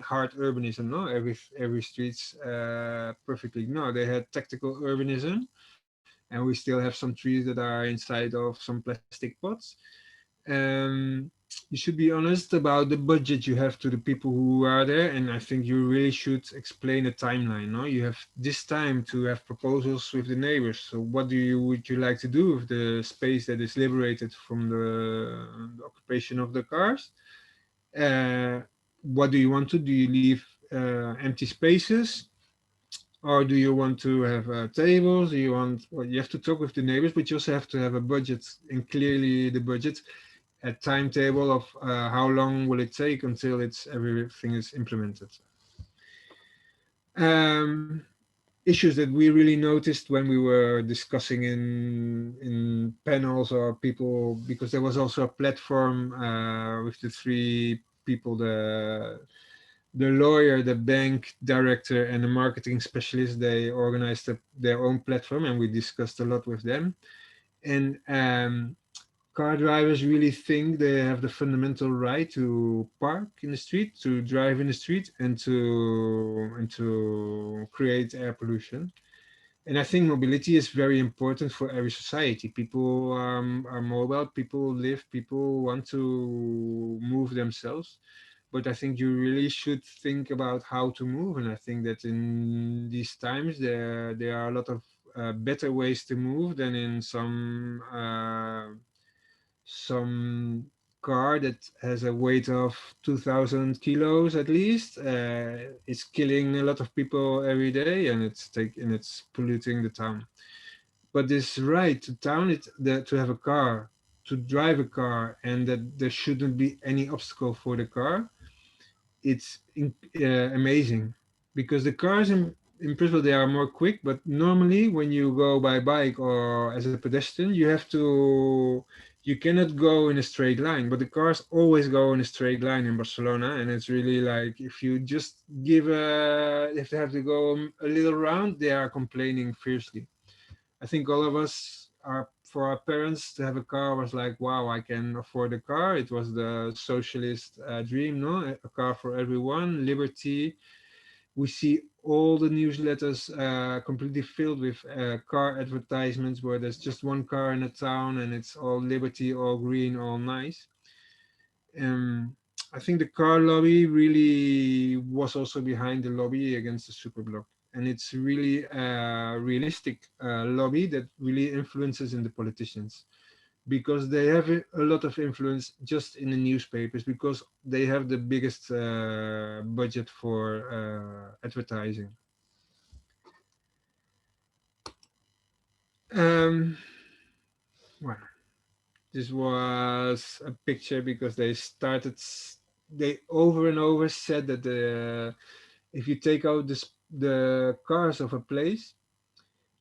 hard urbanism, no? Every street's perfectly. No, they had tactical urbanism, and we still have some trees that are inside of some plastic pots. You should be honest about the budget you have to the people who are there, and I think you really should explain a timeline. No, you have this time to have proposals with the neighbors. So what would you like to do with the space that is liberated from the occupation of the cars? What do you want to do? You leave empty spaces? Or do you want to have tables? Do you want? Well, you have to talk with the neighbors, but you also have to have a budget, and clearly the budget, a timetable of how long will it take until everything is implemented. Issues that we really noticed when we were discussing in panels or people, because there was also a platform with the three people, the lawyer, the bank director, and the marketing specialist. They organized their own platform, and we discussed a lot with them. And car drivers really think they have the fundamental right to park in the street, to drive in the street, and to create air pollution. And I think mobility is very important for every society. People are mobile, people live, people want to move themselves. But I think you really should think about how to move. And I think that in these times, there are a lot of better ways to move than in some car that has a weight of 2,000 kilos at least. It's killing a lot of people every day, and it's polluting the town. But this right to town, to have a car, to drive a car, and that there shouldn't be any obstacle for the car, it's amazing, because the cars in principle they are more quick, but normally when you go by bike or as a pedestrian, you cannot go in a straight line, but the cars always go in a straight line in Barcelona, and it's really like if you just if they have to go a little round, they are complaining fiercely. I think all of us are, for our parents to have a car was like, wow, I can afford a car. It was the socialist dream, no? A car for everyone, liberty. We see all the newsletters completely filled with car advertisements where there's just one car in a town and it's all liberty, all green, all nice. Um, I think the car lobby really was also behind the lobby against the superblock. And it's really a realistic lobby that really influences in the politicians, because they have a lot of influence just in the newspapers, because they have the biggest budget for advertising. Well, this was a picture because they over and over said that if you take out the cars of a place,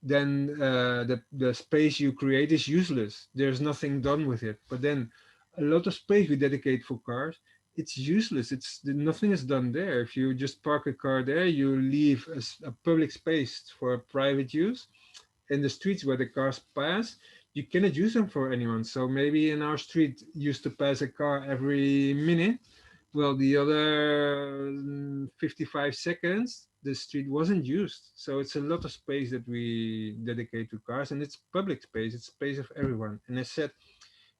then the space you create is useless. There's nothing done with it. But then a lot of space we dedicate for cars, it's useless. Nothing is done there. If you just park a car there, you leave a public space for private use. In the streets where the cars pass, you cannot use them for anyone. So maybe in our street used to pass a car every minute. Well, the other 55 seconds, the street wasn't used. So it's a lot of space that we dedicate to cars, and it's public space. It's space of everyone. And I said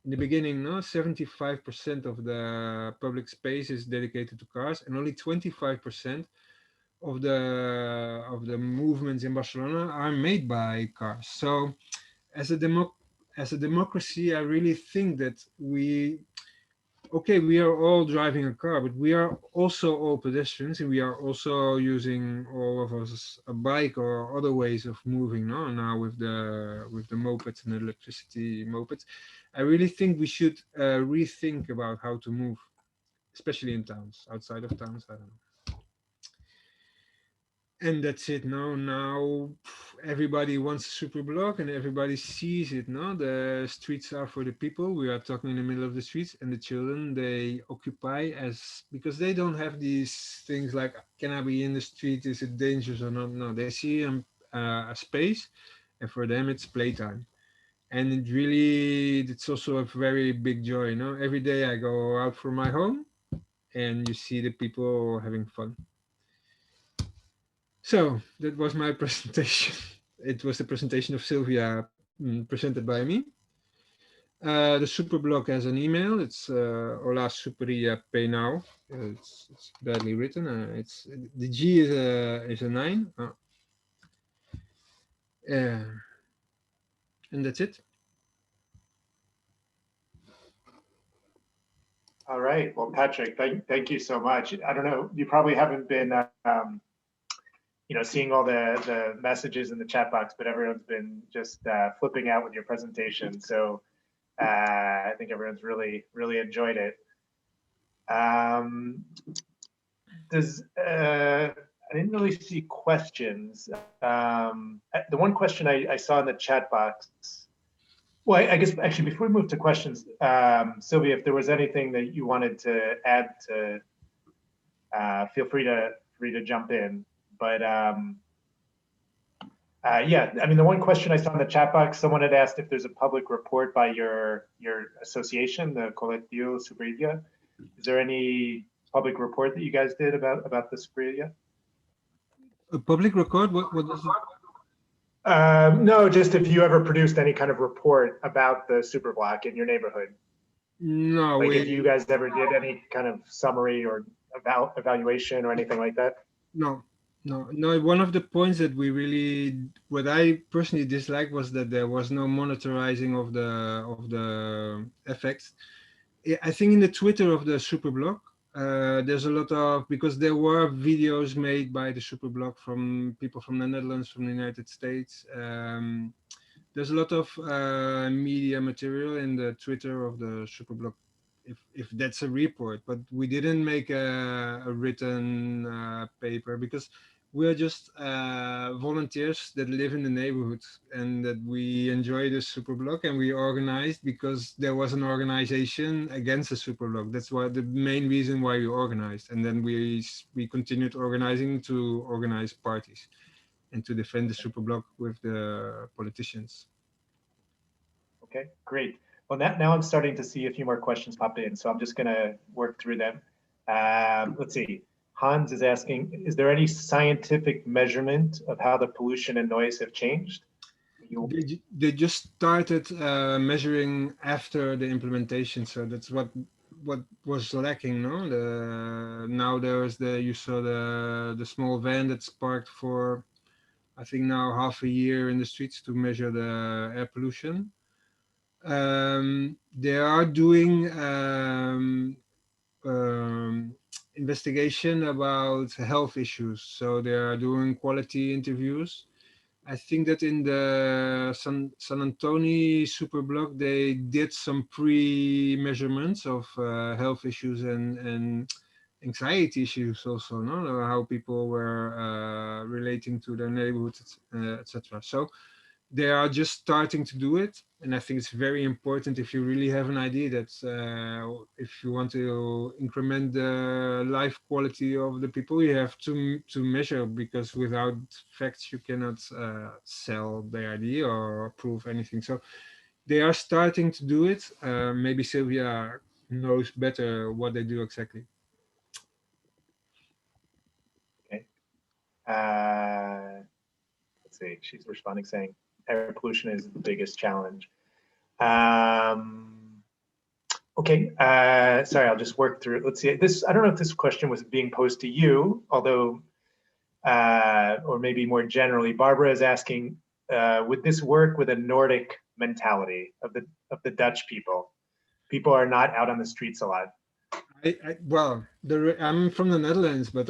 in the beginning, no, 75% of the public space is dedicated to cars, and only 25% of the movements in Barcelona are made by cars. So as a democracy, I really think that we are all driving a car, but we are also all pedestrians, and we are also using, all of us, a bike or other ways of moving. No, now with the mopeds and electricity mopeds, I really think we should rethink about how to move, especially in towns. Outside of towns, I don't know. And that's it. Now everybody wants a super block, and everybody sees it. No, the streets are for the people. We are talking in the middle of the streets, and the children, they occupy as, because they don't have these things like, can I be in the street? Is it dangerous or not? No, they see a space, and for them it's playtime. And it's also a very big joy. Every day I go out from my home, and you see the people having fun. So that was my presentation. It was the presentation of Silvia, presented by me. The Superblock has an email. It's Hola Superia Pay Now. It's badly written. The G is a 9. And that's it. All right. Well, Patrick, thank you so much. I don't know, you probably haven't been seeing all the messages in the chat box, but everyone's been just flipping out with your presentation. So I think everyone's really enjoyed it. I didn't really see questions. The one question I saw in the chat box. Well, I guess actually before we move to questions, Sylvia, if there was anything that you wanted to add to, feel free to jump in. But yeah, I mean, the one question I saw in the chat box, someone had asked if there's a public report by your association, the Col.lectiu Superblock. Is there any public report that you guys did about the Superblock? A public record? What does it? No, just if you ever produced any kind of report about the Superblock in your neighborhood. No, like if you guys ever did any kind of summary or evaluation or anything like that. No. One of the points that what I personally disliked was that there was no monitoring of the effects. I think in the Twitter of the Superblock, there's a lot of, because there were videos made by the Superblock from people from the Netherlands, from the United States. there's a lot of media material in the Twitter of the Superblock, if that's a report, but we didn't make a written paper because we are just volunteers that live in the neighborhood and that we enjoy the Superblock, and we organized because there was an organization against the Superblock. That's why the main reason why we organized, and then we continued organizing to organize parties and to defend the Superblock with the politicians. Okay, great. Well, now I'm starting to see a few more questions pop in, so I'm just going to work through them. Let's see. Hans is asking, is there any scientific measurement of how the pollution and noise have changed? They just started measuring after the implementation, so that's what was lacking. No, now there's you saw the small van that's parked for, I think now half a year in the streets to measure the air pollution. They are doing investigation about health issues, so they are doing quality interviews. I think that in the San Antonio Superblock, they did some pre-measurements of health issues and anxiety issues also, no? How people were relating to their neighborhoods, etc. So they are just starting to do it, and I think it's very important if you really have an idea that if you want to increment the life quality of the people, you have to measure, because without facts you cannot sell the idea or prove anything. So they are starting to do it. Maybe Silvia knows better what they do exactly. Okay. Let's see. She's responding saying air pollution is the biggest challenge. Okay, sorry, I'll just work through it. Let's see. This, I don't know if this question was being posed to you, although, or maybe more generally, Barbara is asking, would this work with a Nordic mentality of the Dutch people? People are not out on the streets a lot. Well, I'm from the Netherlands, but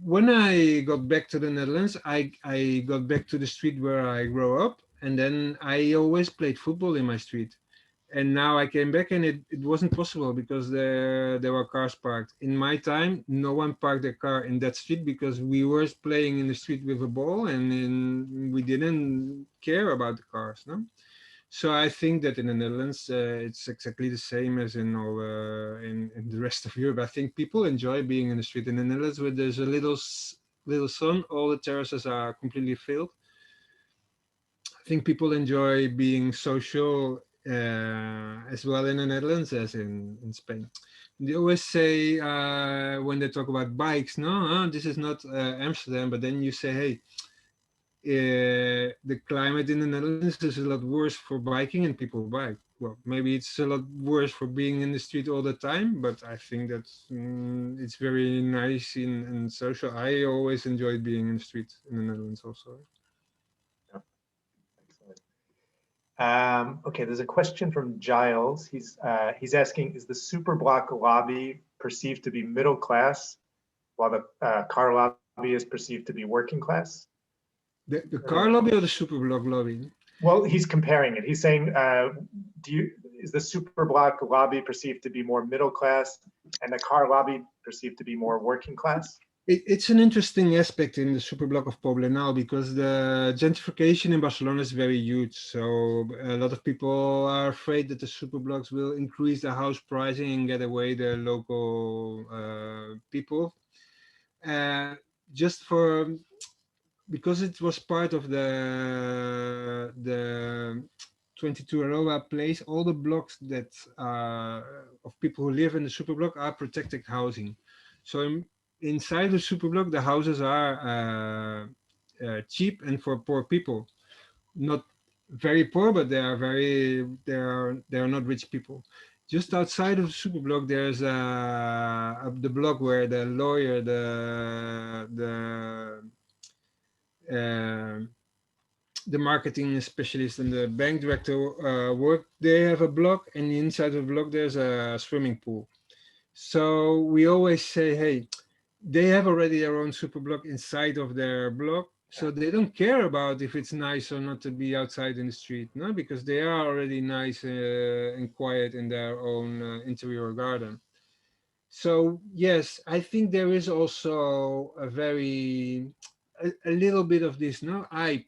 when I got back to the Netherlands, I got back to the street where I grew up, and then I always played football in my street. And now I came back, and it wasn't possible because there were cars parked. In my time, no one parked their car in that street because we were playing in the street with a ball, and we didn't care about the cars, no? So I think that in the Netherlands, it's exactly the same as in the rest of Europe. I think people enjoy being in the street. In the Netherlands, where there's a little sun, all the terraces are completely filled. I think people enjoy being social as well in the Netherlands as in Spain. They always say when they talk about bikes, no, this is not Amsterdam, but then you say, hey, the climate in the Netherlands is a lot worse for biking, and people bike. Well, maybe it's a lot worse for being in the street all the time, but I think that it's very nice and social. I always enjoyed being in the street in the Netherlands also. Yeah. Excellent. Okay, there's a question from Giles. He's asking, is the Superblock lobby perceived to be middle class, while the car lobby is perceived to be working class? The car lobby or the Superblock lobby? Well, he's comparing it. He's saying, is the Superblock lobby perceived to be more middle class and the car lobby perceived to be more working class? It's an interesting aspect in the Superblock of Poblenou because the gentrification in Barcelona is very huge. So a lot of people are afraid that the Superblocks will increase the house pricing and get away the local people. Just because it was part of the 22 Aroa place, all the blocks that of people who live in the Superblock are protected housing. So inside the Superblock, the houses are cheap and for poor people. Not very poor, but they are not rich people. Just outside of the Superblock, there's the block where the lawyer, the marketing specialist and the bank director work. They have a block, and inside the block there's a swimming pool. So we always say, hey, they have already their own Superblock inside of their block. So they don't care about if it's nice or not to be outside in the street, no, because they are already nice and quiet in their own interior garden. So yes, I think there is also a little bit of this. No, I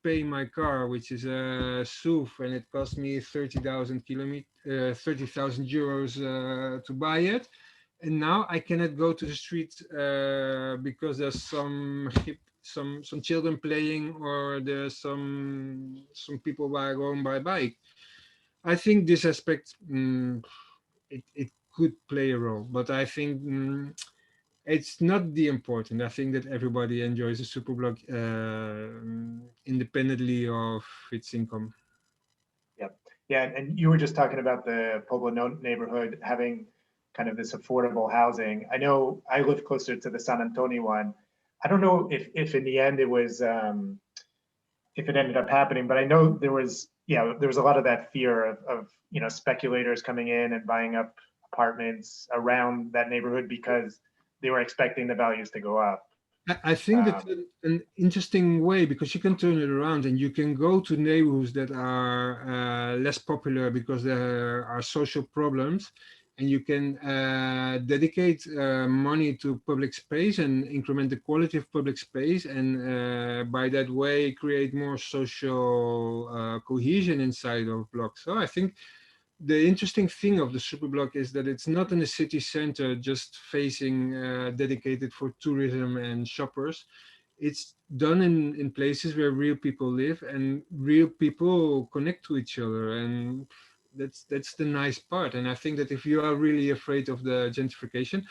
pay my car, which is a SUV, and it cost me 30,000 euros to buy it. And now I cannot go to the street because there's some children playing, or there's some people going by bike. I think this aspect, it could play a role, but I think it's not the important. I think that everybody enjoys a superblock independently of its income. Yeah, yeah, and you were just talking about the Poblenou neighborhood having kind of this affordable housing. I know I live closer to the San Antonio one. I don't know if in the end it was if it ended up happening, but I know there was, yeah, there was a lot of that fear of speculators coming in and buying up apartments around that neighborhood because they were expecting the values to go up. I think that's an interesting way, because you can turn it around and you can go to neighborhoods that are less popular because there are social problems, and you can dedicate money to public space and increment the quality of public space, and by that way create more social cohesion inside of blocks. So I think the interesting thing of the Superblock is that it's not in the city center just facing dedicated for tourism and shoppers. It's done in places where real people live and real people connect to each other, and that's the nice part. And I think that if you are really afraid of the gentrification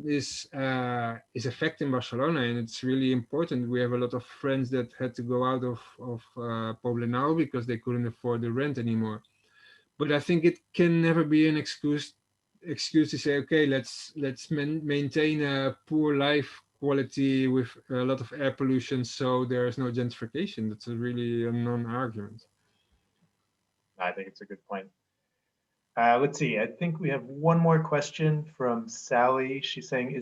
is affecting Barcelona, and it's really important. We have a lot of friends that had to go out of Poblenou because they couldn't afford the rent anymore. But I think it can never be an excuse to say, okay, let's maintain a poor life quality with a lot of air pollution, so there is no gentrification. That's a really a non-argument. I think it's a good point. Let's see. I think we have one more question from Sally. She's saying,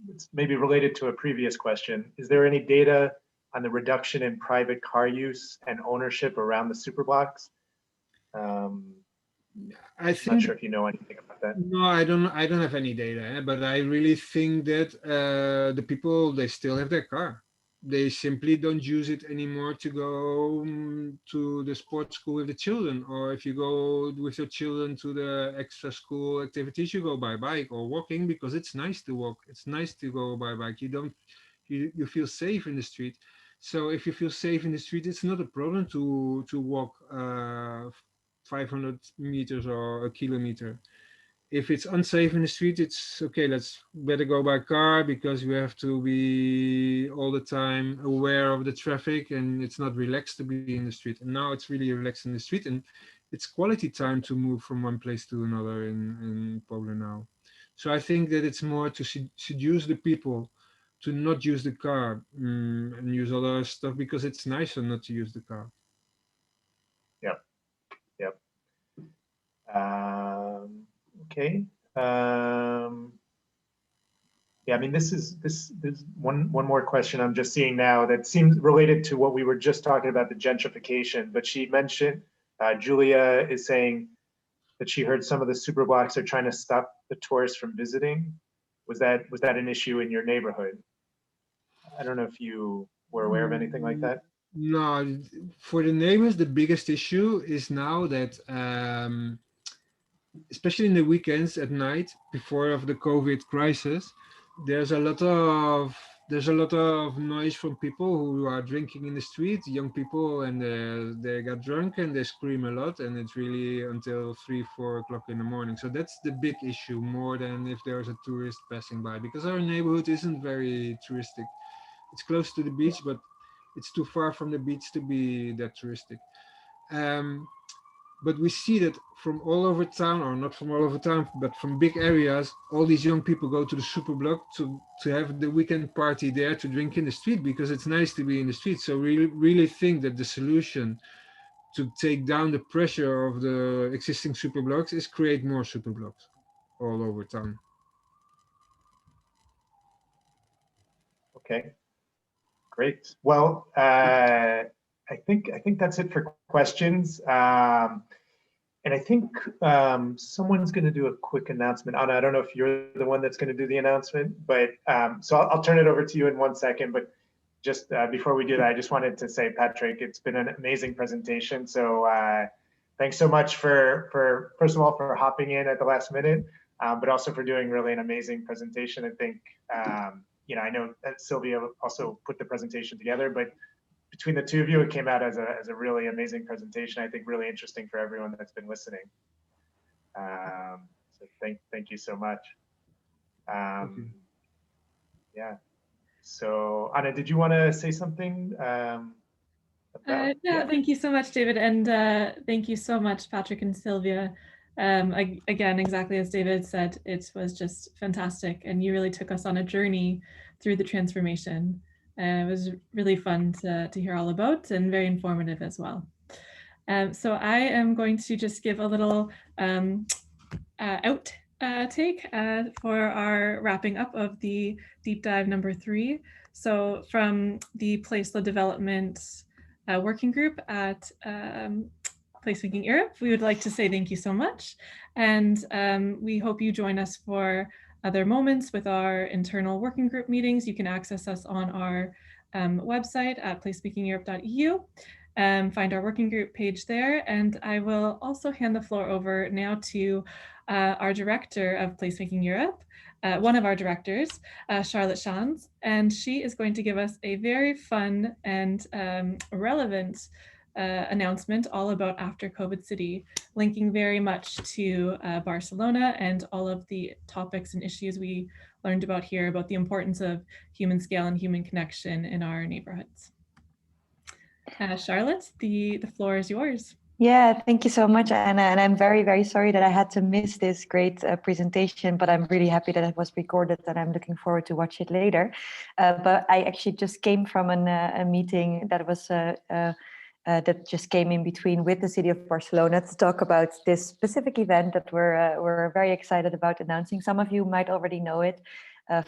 it's maybe related to a previous question. Is there any data on the reduction in private car use and ownership around the superblocks? I I'm think not sure if you know anything about that. no, I don't have any data, but I really think that the people, they still have their car. They simply don't use it anymore to go to the sports school with the children, or if you go with your children to the extra school activities, you go by bike or walking, because it's nice to walk. It's nice to go by bike. You feel safe in the street. So if you feel safe in the street, it's not a problem to walk 500 meters or a kilometer. If it's unsafe in the street, it's okay, let's better go by car, because we have to be all the time aware of the traffic, and it's not relaxed to be in the street. And now it's really relaxed in the street, and it's quality time to move from one place to another in Poland now. So I think that it's more to seduce the people to not use the car, and use other stuff, because it's nicer not to use the car. Yep. Yep. Okay. Yeah, I mean, this one more question I'm just seeing now that seems related to what we were just talking about, the gentrification. But she mentioned, Julia is saying that she heard some of the super blocks are trying to stop the tourists from visiting. Was that an issue in your neighborhood? I don't know if you were aware of anything like that. No, for the neighbors, the biggest issue is now that, especially in the weekends at night before of the COVID crisis, there's a lot of there's a lot of noise from people who are drinking in the street, young people, and they got drunk and they scream a lot, and it's really until 3, 4 o'clock in the morning. So that's the big issue, more than if there's a tourist passing by, because our neighborhood isn't very touristic. It's close to the beach, but it's too far from the beach to be that touristic. Um, but we see that from all over town, or not from all over town, but from big areas, all these young people go to the Superblock to have the weekend party there, to drink in the street, because it's nice to be in the street. So we really think that the solution to take down the pressure of the existing Superblocks is create more Superblocks all over town. Okay. Great. Well, I think that's it for questions. And I think someone's going to do a quick announcement. Anna, I don't know if you're the one that's going to do the announcement, but so I'll turn it over to you in 1 second. But just before we do that, I just wanted to say, Patrick, it's been an amazing presentation. So thanks so much for first of all, for hopping in at the last minute, but also for doing really an amazing presentation. I think, you know, I know that Sylvia also put the presentation together, but between the two of you, it came out as a really amazing presentation. I think really interesting for everyone that's been listening. So thank you so much. Yeah. So Anna, did you want to say something? Yeah, thank you so much, David, and thank you so much, Patrick and Sylvia. Again, exactly as David said, it was just fantastic, and you really took us on a journey through the transformation. It was really fun to hear all about, and very informative as well. So I am going to just give a little outtake for our wrapping up of the deep dive number 3. So from the Place-led development working group at Placemaking Europe, we would like to say thank you so much. And we hope you join us for other moments with our internal working group meetings. You can access us on our website at placemakingeurope.eu. Find our working group page there. And I will also hand the floor over now to our director of Placemaking Europe, one of our directors, Charlotte Shans, and she is going to give us a very fun and relevant announcement all about After COVID City, linking very much to Barcelona and all of the topics and issues we learned about here about the importance of human scale and human connection in our neighborhoods. Charlotte, the floor is yours. Yeah, thank you so much, Anna. And I'm very, very sorry that I had to miss this great presentation, but I'm really happy that it was recorded and I'm looking forward to watch it later. But I actually just came from a meeting that was that just came in between with the city of Barcelona to talk about this specific event that we're very excited about announcing. Some of you might already know it.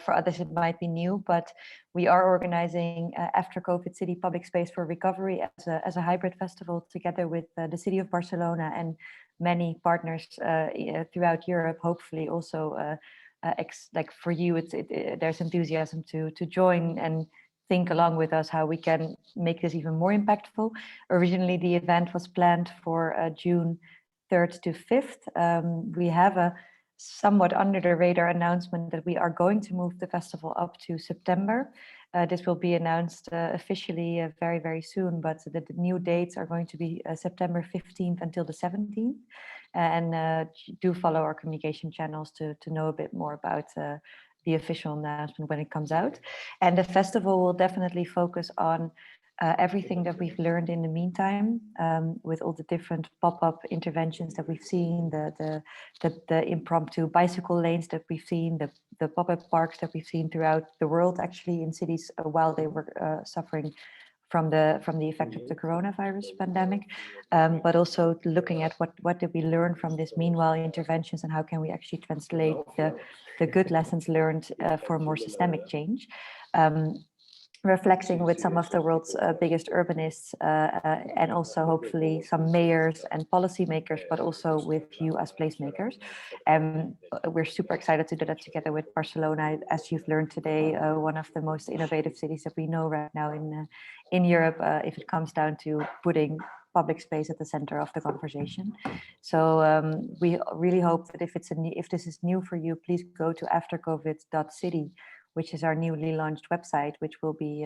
For others, it might be new, but we are organizing After COVID City Public Space for Recovery as a hybrid festival together with the city of Barcelona and many partners throughout Europe. Hopefully, also like for you, there's enthusiasm to join and think along with us how we can make this even more impactful. Originally, the event was planned for June 3rd to 5th. We have a somewhat under the radar announcement that we are going to move the festival up to September. This will be announced officially very, very soon, but the new dates are going to be September 15th until the 17th. And do follow our communication channels to know a bit more about the official announcement when it comes out. And the festival will definitely focus on everything that we've learned in the meantime, with all the different pop-up interventions that we've seen, the impromptu bicycle lanes that we've seen, the pop-up parks that we've seen throughout the world, actually in cities while they were suffering from the effect of the coronavirus pandemic, but also looking at what did we learn from this meanwhile interventions and how can we actually translate the good lessons learned for more systemic change. Reflecting with some of the world's biggest urbanists and also hopefully some mayors and policymakers, but also with you as placemakers. We're super excited to do that together with Barcelona, as you've learned today, one of the most innovative cities that we know right now in Europe, if it comes down to putting public space at the center of the conversation. So we really hope that if this is new for you, please go to aftercovid.city, which is our newly launched website, which will be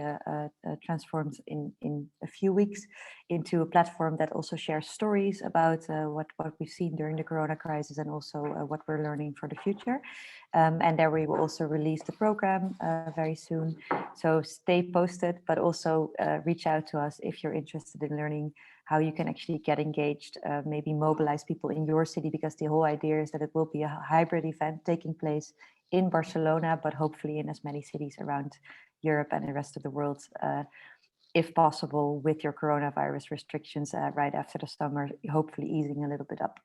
transformed in a few weeks into a platform that also shares stories about what we've seen during the corona crisis and also what we're learning for the future. And there we will also release the program very soon. So stay posted, but also reach out to us if you're interested in learning how you can actually get engaged, maybe mobilize people in your city, because the whole idea is that it will be a hybrid event taking place in Barcelona, but hopefully in as many cities around Europe and the rest of the world, if possible, with your coronavirus restrictions right after the summer, hopefully easing a little bit up,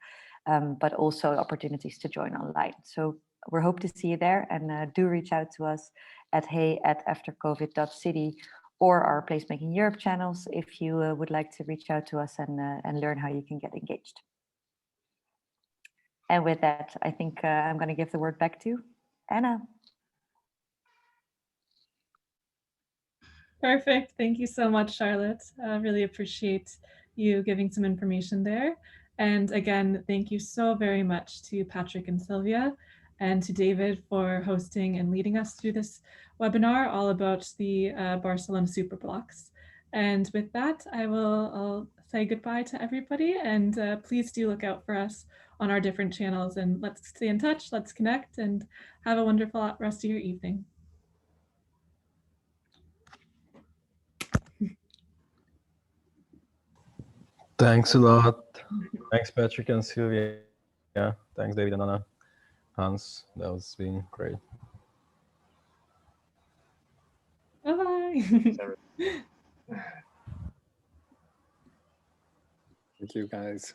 but also opportunities to join online. So we hope to see you there, and do reach out to us at hey@aftercovid.city or our Placemaking Europe channels if you would like to reach out to us and learn how you can get engaged. And with that, I think I'm going to give the word back to Anna. Perfect. Thank you so much, Charlotte. I really appreciate you giving some information there. And again, thank you so very much to Patrick and Silvia, and to David for hosting and leading us through this webinar all about the Barcelona Superblocks. And with that, I'll say goodbye to everybody, and please do look out for us on our different channels, and let's stay in touch, let's connect, and have a wonderful rest of your evening. Thanks a lot. Thanks, Patrick and Sylvia. Yeah, thanks, David and Anna. Hans, that was been great. Bye-bye. Thank you, guys.